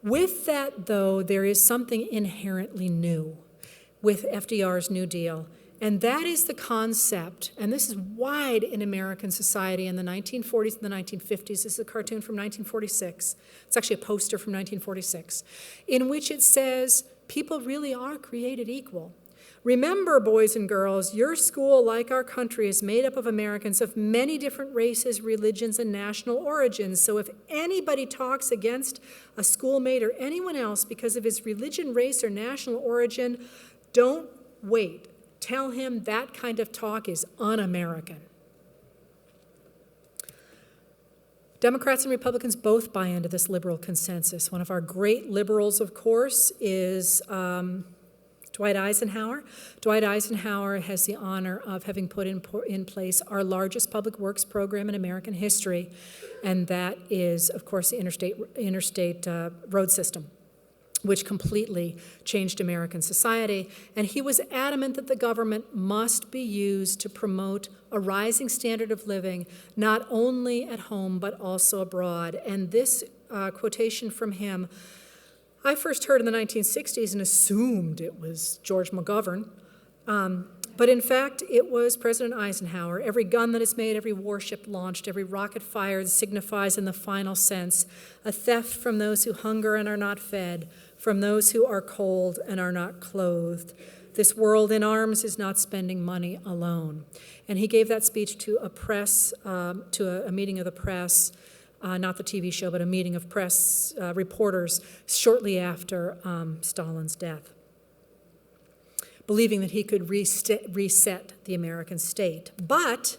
With that, though, there is something inherently new with FDR's New Deal, and that is the concept, and this is wide in American society in the 1940s and the 1950s. This is a cartoon from 1946. It's actually a poster from 1946, in which it says, people really are created equal. Remember, boys and girls, your school, like our country, is made up of Americans of many different races, religions, and national origins. So if anybody talks against a schoolmate or anyone else because of his religion, race, or national origin, don't wait. Tell him that kind of talk is un-American. Democrats and Republicans both buy into this liberal consensus. One of our great liberals, of course, is Dwight Dwight Eisenhower. Dwight Eisenhower has the honor of having put in place our largest public works program in American history, and that is, of course, the interstate road system, which completely changed American society. And he was adamant that the government must be used to promote a rising standard of living, not only at home, but also abroad. And this quotation from him, I first heard in the 1960s and assumed it was George McGovern. But in fact, it was President Eisenhower. Every gun that is made, every warship launched, every rocket fired signifies in the final sense a theft from those who hunger and are not fed, from those who are cold and are not clothed. This world in arms is not spending money alone. And he gave that speech to a meeting of the press, not the TV show, but a meeting of press reporters shortly after Stalin's death, believing that he could reset the American state. But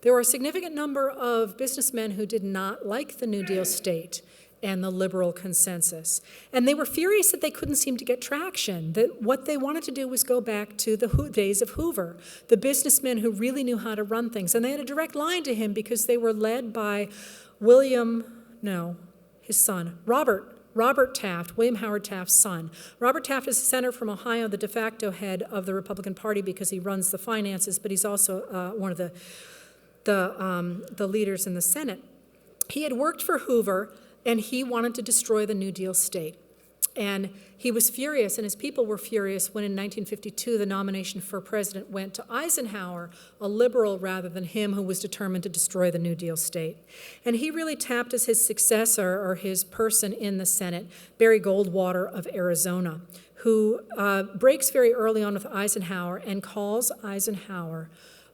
there were a significant number of businessmen who did not like the New Deal state and the liberal consensus. And they were furious that they couldn't seem to get traction, that what they wanted to do was go back to the days of Hoover, the businessmen who really knew how to run things. And they had a direct line to him because they were led by his son, Robert Taft, William Howard Taft's son. Robert Taft is a senator from Ohio, the de facto head of the Republican Party because he runs the finances, but he's also one of the leaders in the Senate. He had worked for Hoover, and he wanted to destroy the New Deal state. And he was furious, and his people were furious when in 1952 the nomination for president went to Eisenhower, a liberal rather than him who was determined to destroy the New Deal state. And he really tapped as his successor, or his person in the Senate, Barry Goldwater of Arizona, who breaks very early on with Eisenhower and calls Eisenhower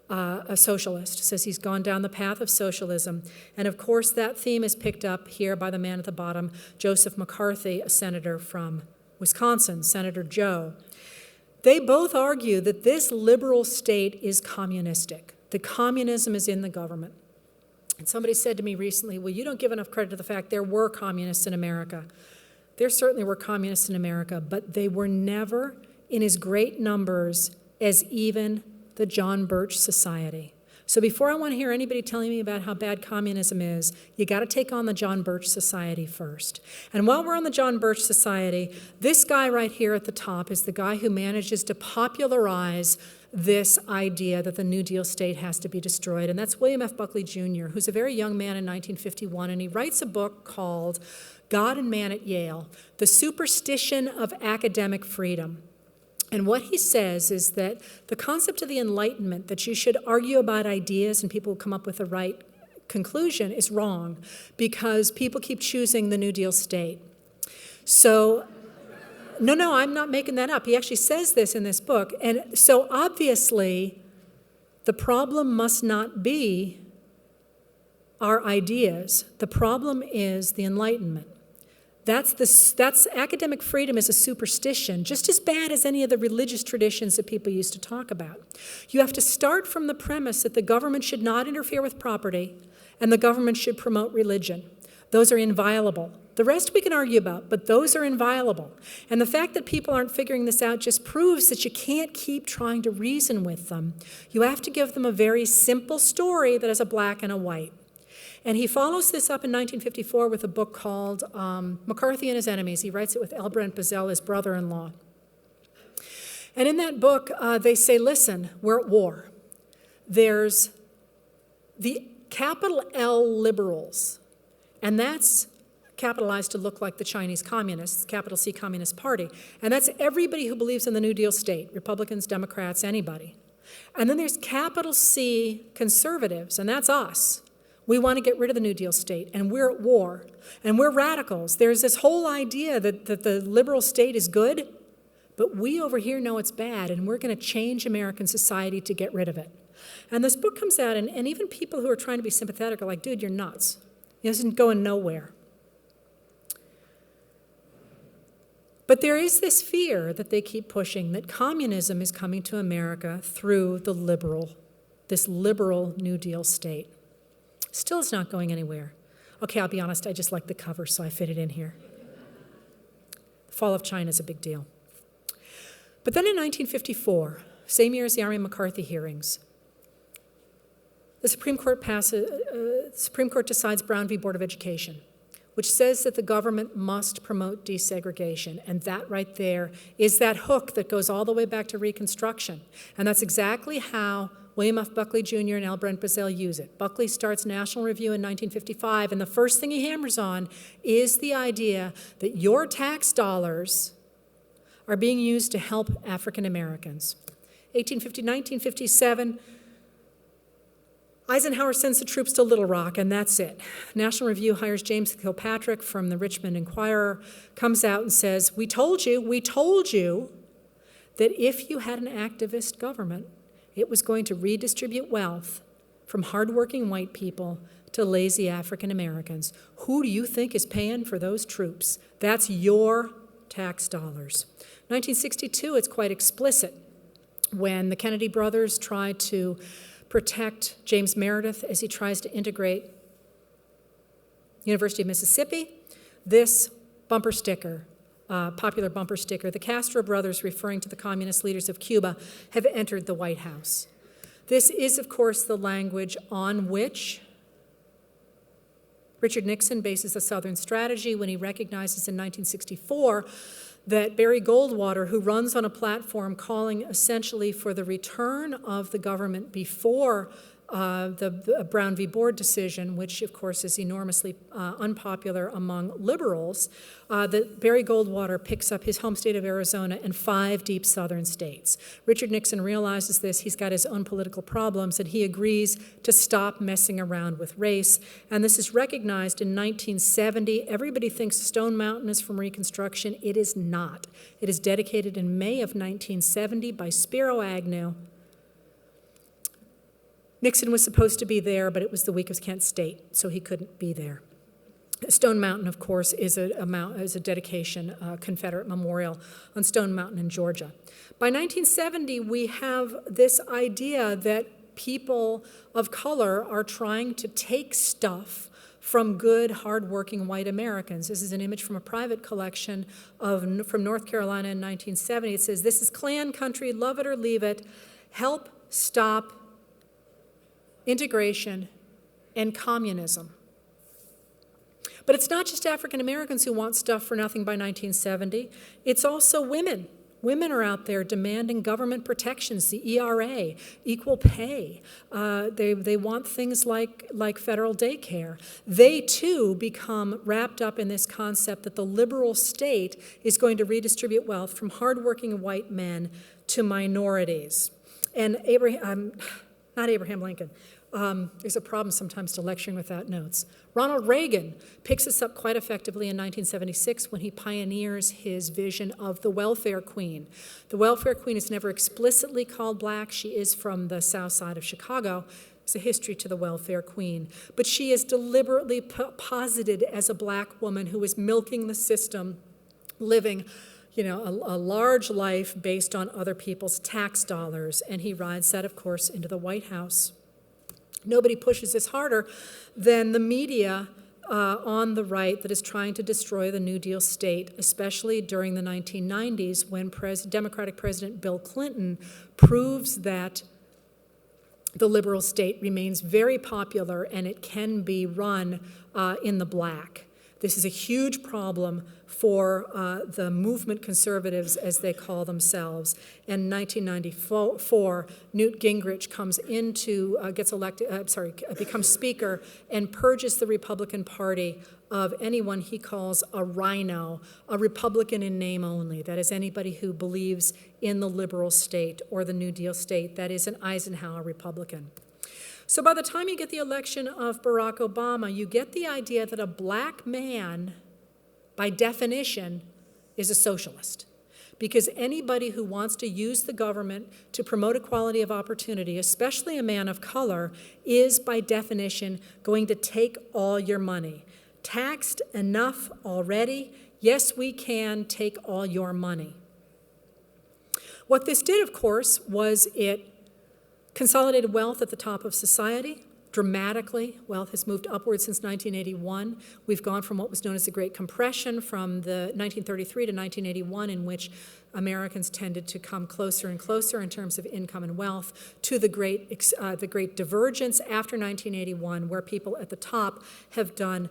a socialist, says he's gone down the path of socialism. And of course, that theme is picked up here by the man at the bottom, Joseph McCarthy, a senator from Wisconsin, Senator Joe. They both argue that this liberal state is communistic, that communism is in the government. And somebody said to me recently, well, you don't give enough credit to the fact there were communists in America. There certainly were communists in America, but they were never in as great numbers as even the John Birch Society. So before I want to hear anybody telling me about how bad communism is, you got to take on the John Birch Society first. And while we're on the John Birch Society, this guy right here at the top is the guy who manages to popularize this idea that the New Deal state has to be destroyed, and that's William F. Buckley Jr., who's a very young man in 1951, and he writes a book called God and Man at Yale, The Superstition of Academic Freedom. And what he says is that the concept of the Enlightenment, that you should argue about ideas and people will come up with the right conclusion, is wrong because people keep choosing the New Deal state. So, no, I'm not making that up. He actually says this in this book. And so obviously, the problem must not be our ideas. The problem is the Enlightenment. That's academic freedom is a superstition, just as bad as any of the religious traditions that people used to talk about. You have to start from the premise that the government should not interfere with property and the government should promote religion. Those are inviolable. The rest we can argue about, but those are inviolable. And the fact that people aren't figuring this out just proves that you can't keep trying to reason with them. You have to give them a very simple story that has a black and a white. And he follows this up in 1954 with a book called McCarthy and His Enemies. He writes it with L. Brent Bazell, his brother-in-law. And in that book, they say, listen, we're at war. There's the capital L liberals, and that's capitalized to look like the Chinese communists, capital C Communist Party. And that's everybody who believes in the New Deal state, Republicans, Democrats, anybody. And then there's capital C conservatives, and that's us. We want to get rid of the New Deal state, and we're at war, and we're radicals. There's this whole idea that the liberal state is good, but we over here know it's bad, and we're going to change American society to get rid of it. And this book comes out, and even people who are trying to be sympathetic are like, dude, you're nuts. It isn't going nowhere. But there is this fear that they keep pushing that communism is coming to America through this liberal New Deal state. Still, it's not going anywhere. Okay, I'll be honest, I just like the cover, so I fit it in here. The fall of China is a big deal. But then in 1954, same year as the Army-McCarthy hearings, the Supreme Court decides Brown v. Board of Education, which says that the government must promote desegregation. And that right there is that hook that goes all the way back to Reconstruction. And that's exactly how William F. Buckley Jr. and L. Brent Brazil use it. Buckley starts National Review in 1955, and the first thing he hammers on is the idea that your tax dollars are being used to help African Americans. 1957, Eisenhower sends the troops to Little Rock, and that's it. National Review hires James Kilpatrick from the Richmond Enquirer, comes out and says, we told you that if you had an activist government, it was going to redistribute wealth from hardworking white people to lazy African Americans. Who do you think is paying for those troops? That's your tax dollars. 1962, it's quite explicit when the Kennedy brothers try to protect James Meredith as he tries to integrate University of Mississippi. This bumper sticker, popular bumper sticker, the Castro brothers, referring to the communist leaders of Cuba, have entered the White House. This is, of course, the language on which Richard Nixon bases a Southern strategy when he recognizes in 1964 that Barry Goldwater, who runs on a platform calling essentially for the return of the government before the Brown v. Board decision, which of course is enormously unpopular among liberals, that Barry Goldwater picks up his home state of Arizona and 5 deep southern states. Richard Nixon realizes this. He's got his own political problems, and he agrees to stop messing around with race. And this is recognized in 1970. Everybody thinks Stone Mountain is from Reconstruction. It is not. It is dedicated in May of 1970 by Spiro Agnew. Nixon was supposed to be there, but it was the week of Kent State, so he couldn't be there. Stone Mountain, of course, is a dedication, a Confederate memorial on Stone Mountain in Georgia. By 1970, we have this idea that people of color are trying to take stuff from good, hardworking white Americans. This is an image from a private collection from North Carolina in 1970. It says, "This is Klan country, love it or leave it. Help stop integration and communism." But it's not just African Americans who want stuff for nothing by 1970. It's also women. Women are out there demanding government protections, the ERA, equal pay. They want things like federal daycare. They, too, become wrapped up in this concept that the liberal state is going to redistribute wealth from hardworking white men to minorities. And not Abraham Lincoln. There's a problem sometimes to lecturing without notes. Ronald Reagan picks this up quite effectively in 1976 when he pioneers his vision of the welfare queen. The welfare queen is never explicitly called black. She is from the south side of Chicago. There's a history to the welfare queen. But she is deliberately posited as a black woman who is milking the system, living a large life based on other people's tax dollars. And he rides that, of course, into the White House. Nobody pushes this harder than the media on the right that is trying to destroy the New Deal state, especially during the 1990s when Democratic President Bill Clinton proves that the liberal state remains very popular and it can be run in the black. This is a huge problem for the movement conservatives, as they call themselves. In 1994, Newt Gingrich becomes Speaker and purges the Republican Party of anyone he calls a rhino, a Republican in name only. That is anybody who believes in the liberal state or the New Deal state. That is an Eisenhower Republican. So by the time you get the election of Barack Obama, you get the idea that a black man, by definition, is a socialist. Because anybody who wants to use the government to promote equality of opportunity, especially a man of color, is by definition going to take all your money. Taxed enough already? Yes, we can take all your money. What this did, of course, was it consolidated wealth at the top of society, dramatically. Wealth has moved upward since 1981. We've gone from what was known as the Great Compression from the 1933 to 1981, in which Americans tended to come closer and closer in terms of income and wealth, to the great divergence after 1981, where people at the top have gotten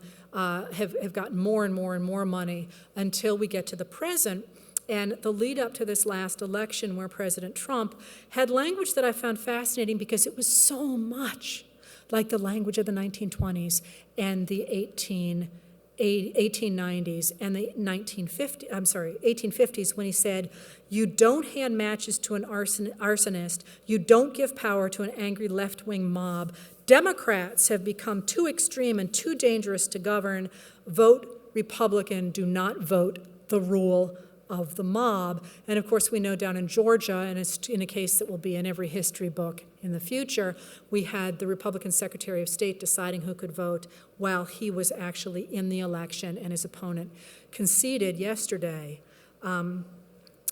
more and more and more money until we get to the present. And the lead up to this last election, where President Trump had language that I found fascinating because it was so much like the language of the 1920s and the 1890s and the 1850s, when he said, "You don't hand matches to an arsonist. You don't give power to an angry left-wing mob. Democrats have become too extreme and too dangerous to govern. Vote Republican. Do not vote the rule of the mob." And of course, we know down in Georgia, and it's in a case that will be in every history book in the future, we had the Republican Secretary of State deciding who could vote while he was actually in the election and his opponent conceded yesterday.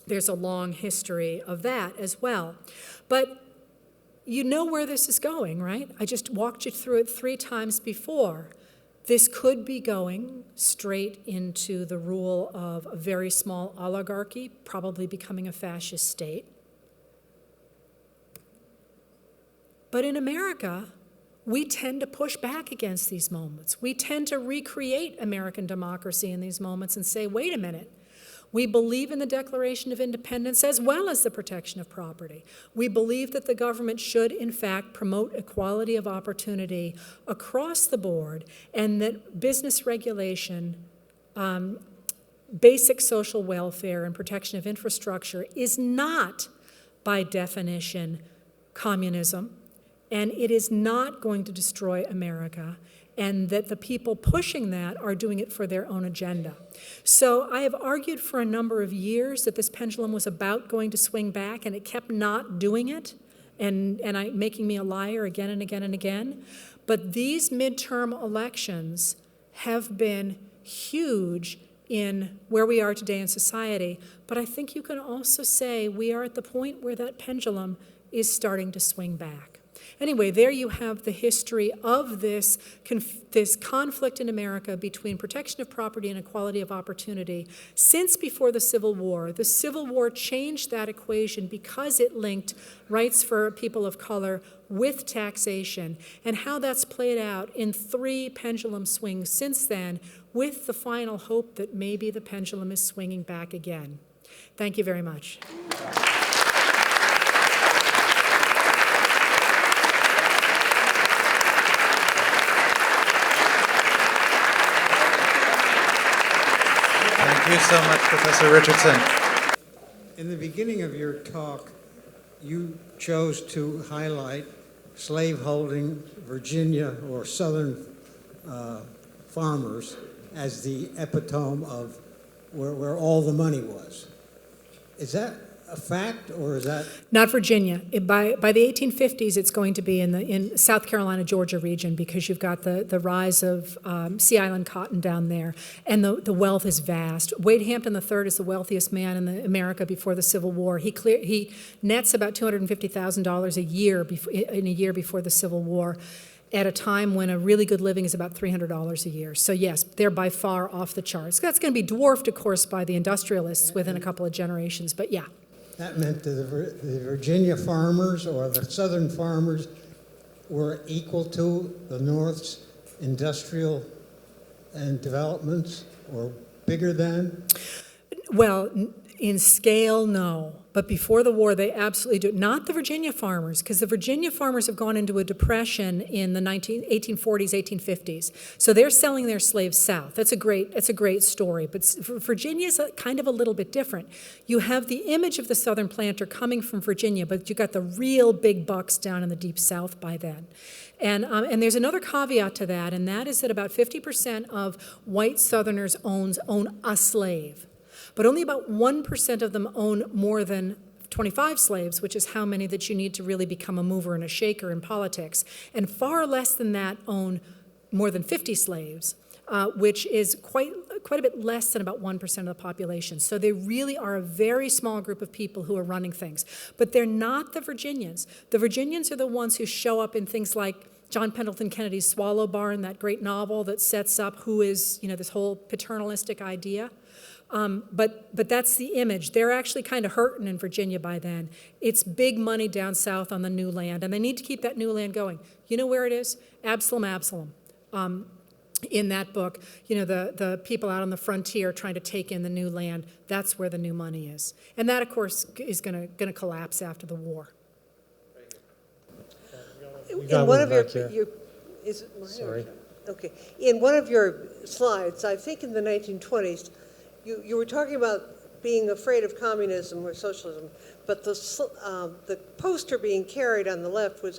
There's a long history of that as well. But you know where this is going, right? I just walked you through it 3 times before. This could be going straight into the rule of a very small oligarchy, probably becoming a fascist state. But in America, we tend to push back against these moments. We tend to recreate American democracy in these moments and say, wait a minute. We believe in the Declaration of Independence as well as the protection of property. We believe that the government should, in fact, promote equality of opportunity across the board, and that business regulation, basic social welfare, and protection of infrastructure is not, by definition, communism, and it is not going to destroy America, and that the people pushing that are doing it for their own agenda. So I have argued for a number of years that this pendulum was about going to swing back, and it kept not doing it, and making me a liar again and again and again. But these midterm elections have been huge in where we are today in society. But I think you can also say we are at the point where that pendulum is starting to swing back. Anyway, there you have the history of this conflict in America between protection of property and equality of opportunity since before the Civil War. The Civil War changed that equation because it linked rights for people of color with taxation, and how that's played out in 3 pendulum swings since then, with the final hope that maybe the pendulum is swinging back again. Thank you very much. Thank you so much, Professor Richardson. In the beginning of your talk, you chose to highlight slaveholding Virginia or Southern farmers as the epitome of where all the money was. Is that a fact, or is that? Not Virginia. By the 1850s, it's going to be in South Carolina, Georgia region, because you've got the rise of Sea Island cotton down there, and the wealth is vast. Wade Hampton III is the wealthiest man in America before the Civil War. He nets about $250,000 a year before the Civil War, at a time when a really good living is about $300 a year. So yes, they're by far off the charts. That's going to be dwarfed, of course, by the industrialists within a couple of generations, but yeah. That meant that the Virginia farmers or the Southern farmers were equal to the North's industrial and developments, or bigger than? Well, in scale, no. But before the war, they absolutely do. Not the Virginia farmers, because the Virginia farmers have gone into a depression in the 1840s, 1850s. So they're selling their slaves south. That's a great story. But Virginia's kind of a little bit different. You have the image of the Southern planter coming from Virginia, but you got the real big bucks down in the deep South by then. And there's another caveat to that, and that is that about 50% of white Southerners own a slave. But only about 1% of them own more than 25 slaves, which is how many that you need to really become a mover and a shaker in politics. And far less than that own more than 50 slaves, which is quite a bit less than about 1% of the population. So they really are a very small group of people who are running things. But they're not the Virginians. The Virginians are the ones who show up in things like John Pendleton Kennedy's Swallow Barn, that great novel that sets up who is, this whole paternalistic idea. But that's the image. They're actually kind of hurting in Virginia by then. It's big money down south on the new land, and they need to keep that new land going. You know where it is? Absalom. In that book, the people out on the frontier trying to take in the new land, that's where the new money is. And that, of course, is going to collapse after the war. In one of is it mine? Sorry. Okay. In one of your slides, I think in the 1920s, you were talking about being afraid of communism or socialism, but the poster being carried on the left was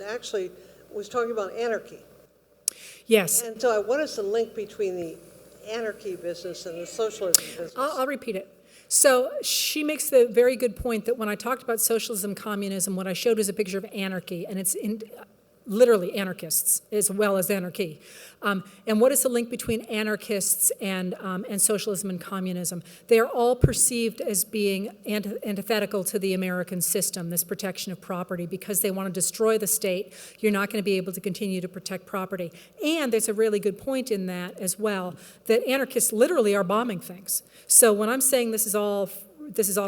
talking about anarchy. Yes. And so I want us to link between the anarchy business and the socialism business. I'll repeat it. So she makes the very good point that when I talked about socialism, communism, what I showed was a picture of anarchy, and it's literally anarchists as well as anarchy. And what is the link between anarchists and socialism and communism? They are all perceived as being antithetical to the American system, this protection of property, because they want to destroy the state. You're not going to be able to continue to protect property. And there's a really good point in that as well, that anarchists literally are bombing things. So when I'm saying this is all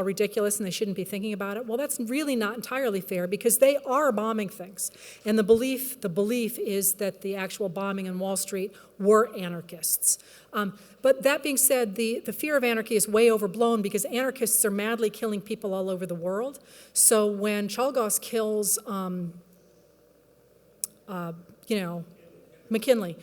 ridiculous and they shouldn't be thinking about it, well, that's really not entirely fair, because they are bombing things. And the belief is that the actual bombing in Wall Street were anarchists. But that being said, the fear of anarchy is way overblown, because anarchists are madly killing people all over the world. So when Chalgos kills, McKinley,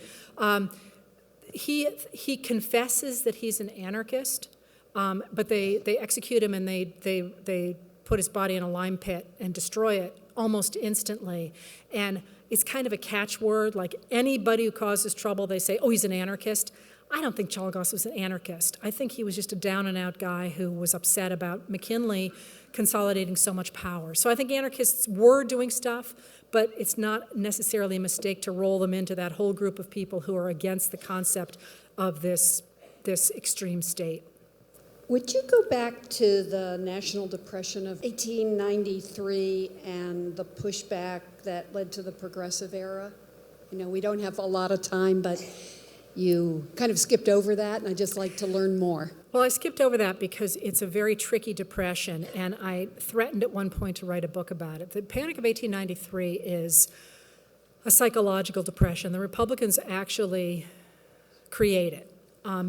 he confesses that he's an anarchist. But they execute him, and they put his body in a lime pit and destroy it almost instantly. And it's kind of a catchword. Like anybody who causes trouble, they say, oh, he's an anarchist. I don't think Chalgos was an anarchist. I think he was just a down-and-out guy who was upset about McKinley consolidating so much power. So I think anarchists were doing stuff, but it's not necessarily a mistake to roll them into that whole group of people who are against the concept of this extreme state. Would you go back to the National Depression of 1893 and the pushback that led to the Progressive Era? We don't have a lot of time, but you kind of skipped over that, and I'd just like to learn more. Well, I skipped over that because it's a very tricky depression, and I threatened at one point to write a book about it. The Panic of 1893 is a psychological depression. The Republicans actually create it.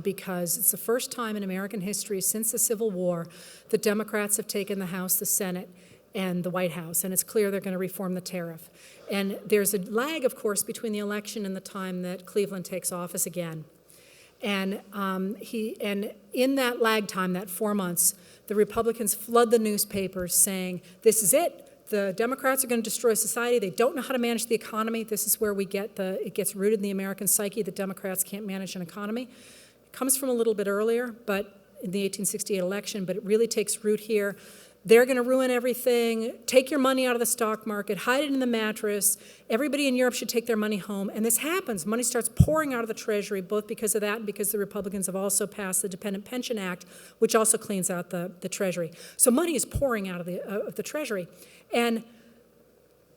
Because it's the first time in American history since the Civil War that Democrats have taken the House, the Senate, and the White House, and it's clear they're going to reform the tariff. And there's a lag, of course, between the election and the time that Cleveland takes office again. And in that lag time, that 4 months, the Republicans flood the newspapers saying, this is it. The Democrats are going to destroy society. They don't know how to manage the economy. This is where it gets rooted in the American psyche that Democrats can't manage an economy. It comes from a little bit earlier, but in the 1868 election, but it really takes root here. They're going to ruin everything, take your money out of the stock market, hide it in the mattress. Everybody in Europe should take their money home. And this happens. Money starts pouring out of the Treasury, both because of that and because the Republicans have also passed the Dependent Pension Act, which also cleans out the Treasury. So money is pouring out of the Treasury. And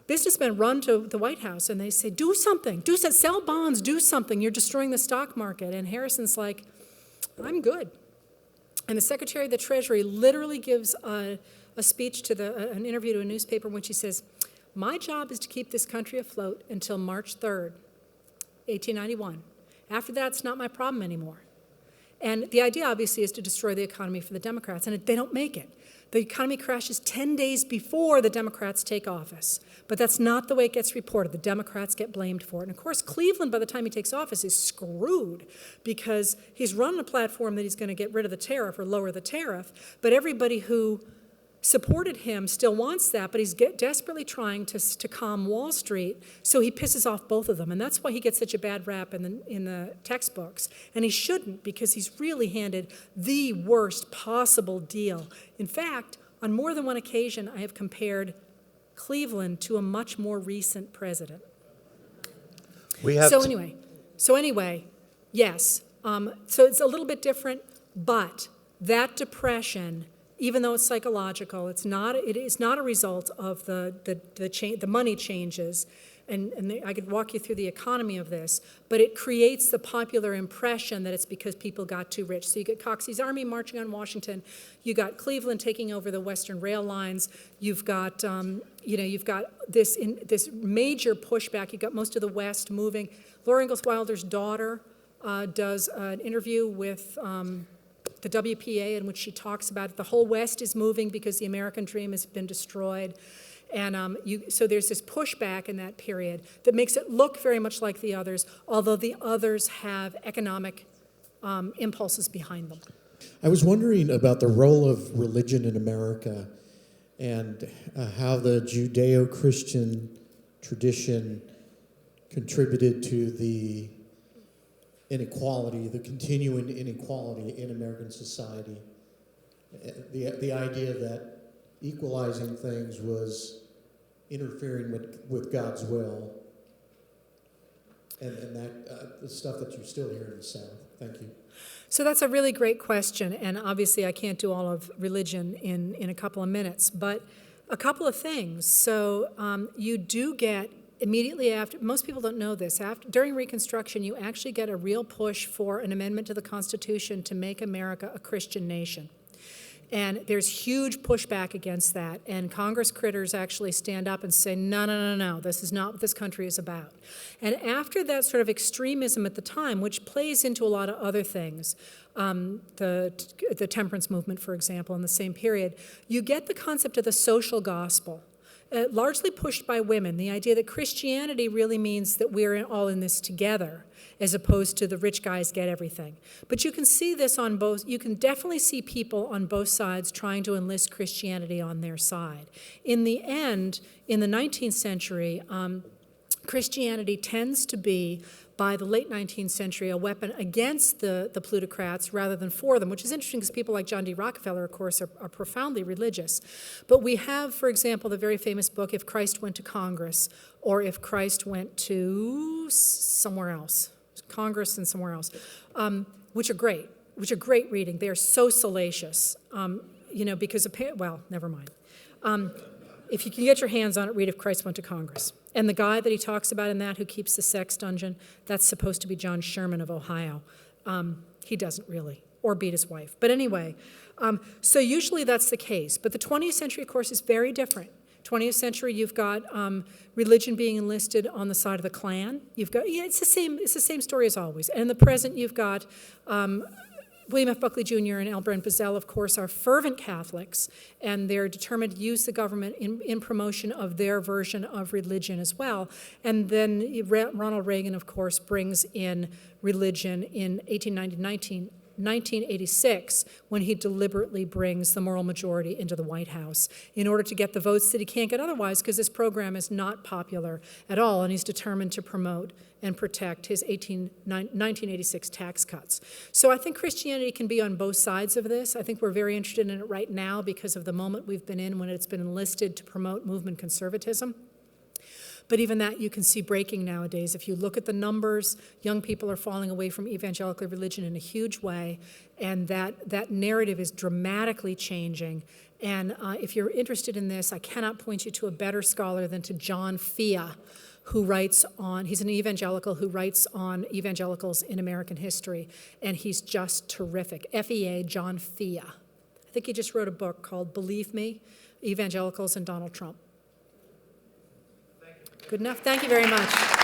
businessmen run to the White House and they say, do something, sell bonds, do something. You're destroying the stock market. And Harrison's like, I'm good. And the Secretary of the Treasury literally gives a speech to an interview to a newspaper in which he says, my job is to keep this country afloat until March 3rd, 1891. After that, it's not my problem anymore. And the idea, obviously, is to destroy the economy for the Democrats, and they don't make it. The economy crashes 10 days before the Democrats take office. But that's not the way it gets reported. The Democrats get blamed for it. And of course, Cleveland, by the time he takes office, is screwed because he's running a platform that he's going to get rid of the tariff or lower the tariff. But everybody who supported him still wants that, but he's desperately trying to calm Wall Street, so he pisses off both of them. And that's why he gets such a bad rap in the textbooks. And he shouldn't, because he's really handed the worst possible deal. In fact, on more than one occasion, I have compared Cleveland to a much more recent president. So anyway, yes. So it's a little bit different, but that depression, even though it's psychological, it is not a result of the money changes. I could walk you through the economy of this, but it creates the popular impression that it's because people got too rich. So you get Coxey's army marching on Washington, you got Cleveland taking over the Western rail lines, you've got you've got this major pushback. You've got most of the West moving. Laura Ingalls Wilder's daughter does an interview with the WPA in which she talks about it. The whole West is moving because the American dream has been destroyed. And so there's this pushback in that period that makes it look very much like the others, although the others have economic impulses behind them. I was wondering about the role of religion in America and how the Judeo-Christian tradition contributed to the inequality, the continuing inequality in American society. The idea that equalizing things was interfering with God's will, and that the stuff that you still hear in the South. Thank you. So that's a really great question, and obviously I can't do all of religion in a couple of minutes, but a couple of things. So you do get immediately after, most people don't know this, during Reconstruction you actually get a real push for an amendment to the Constitution to make America a Christian nation. And there's huge pushback against that, and Congress critters actually stand up and say, no, this is not what this country is about. And after that sort of extremism at the time, which plays into a lot of other things, the temperance movement, for example, in the same period, you get the concept of the social gospel. Largely pushed by women, the idea that Christianity really means that we're all in this together, as opposed to the rich guys get everything. But you can see this on both, you can definitely see people on both sides trying to enlist Christianity on their side. In the end, in the 19th century, Christianity tends to be, by the late 19th century, a weapon against the plutocrats rather than for them, which is interesting because people like John D. Rockefeller, of course, are profoundly religious. But we have, for example, the very famous book, If Christ Went to Congress, or If Christ Went to somewhere else, Congress and somewhere else, which are great reading. They are so salacious, because, well, never mind. If you can get your hands on it, read If Christ Went to Congress. And the guy that he talks about in that who keeps the sex dungeon, that's supposed to be John Sherman of Ohio. He doesn't really, or beat his wife. But anyway, so usually that's the case. But the 20th century, of course, is very different. 20th century, you've got religion being enlisted on the side of the Klan. You've got, it's the same story as always. And in the present, you've got William F. Buckley Jr. and L. Brent Buzzell, of course, are fervent Catholics, and they're determined to use the government in promotion of their version of religion as well. And then Ronald Reagan, of course, brings in religion in 1986, when he deliberately brings the moral majority into the White House in order to get the votes that he can't get otherwise, because this program is not popular at all, and he's determined to promote and protect his 1986 tax cuts. So I think Christianity can be on both sides of this. I think we're very interested in it right now because of the moment we've been in when it's been enlisted to promote movement conservatism. But even that you can see breaking nowadays. If you look at the numbers, young people are falling away from evangelical religion in a huge way, and that narrative is dramatically changing. And if you're interested in this, I cannot point you to a better scholar than to John Fea, who writes on, he's an evangelical who writes on evangelicals in American history, and he's just terrific. F-E-A, John Fea. I think he just wrote a book called Believe Me, Evangelicals and Donald Trump. Good enough. Thank you very much.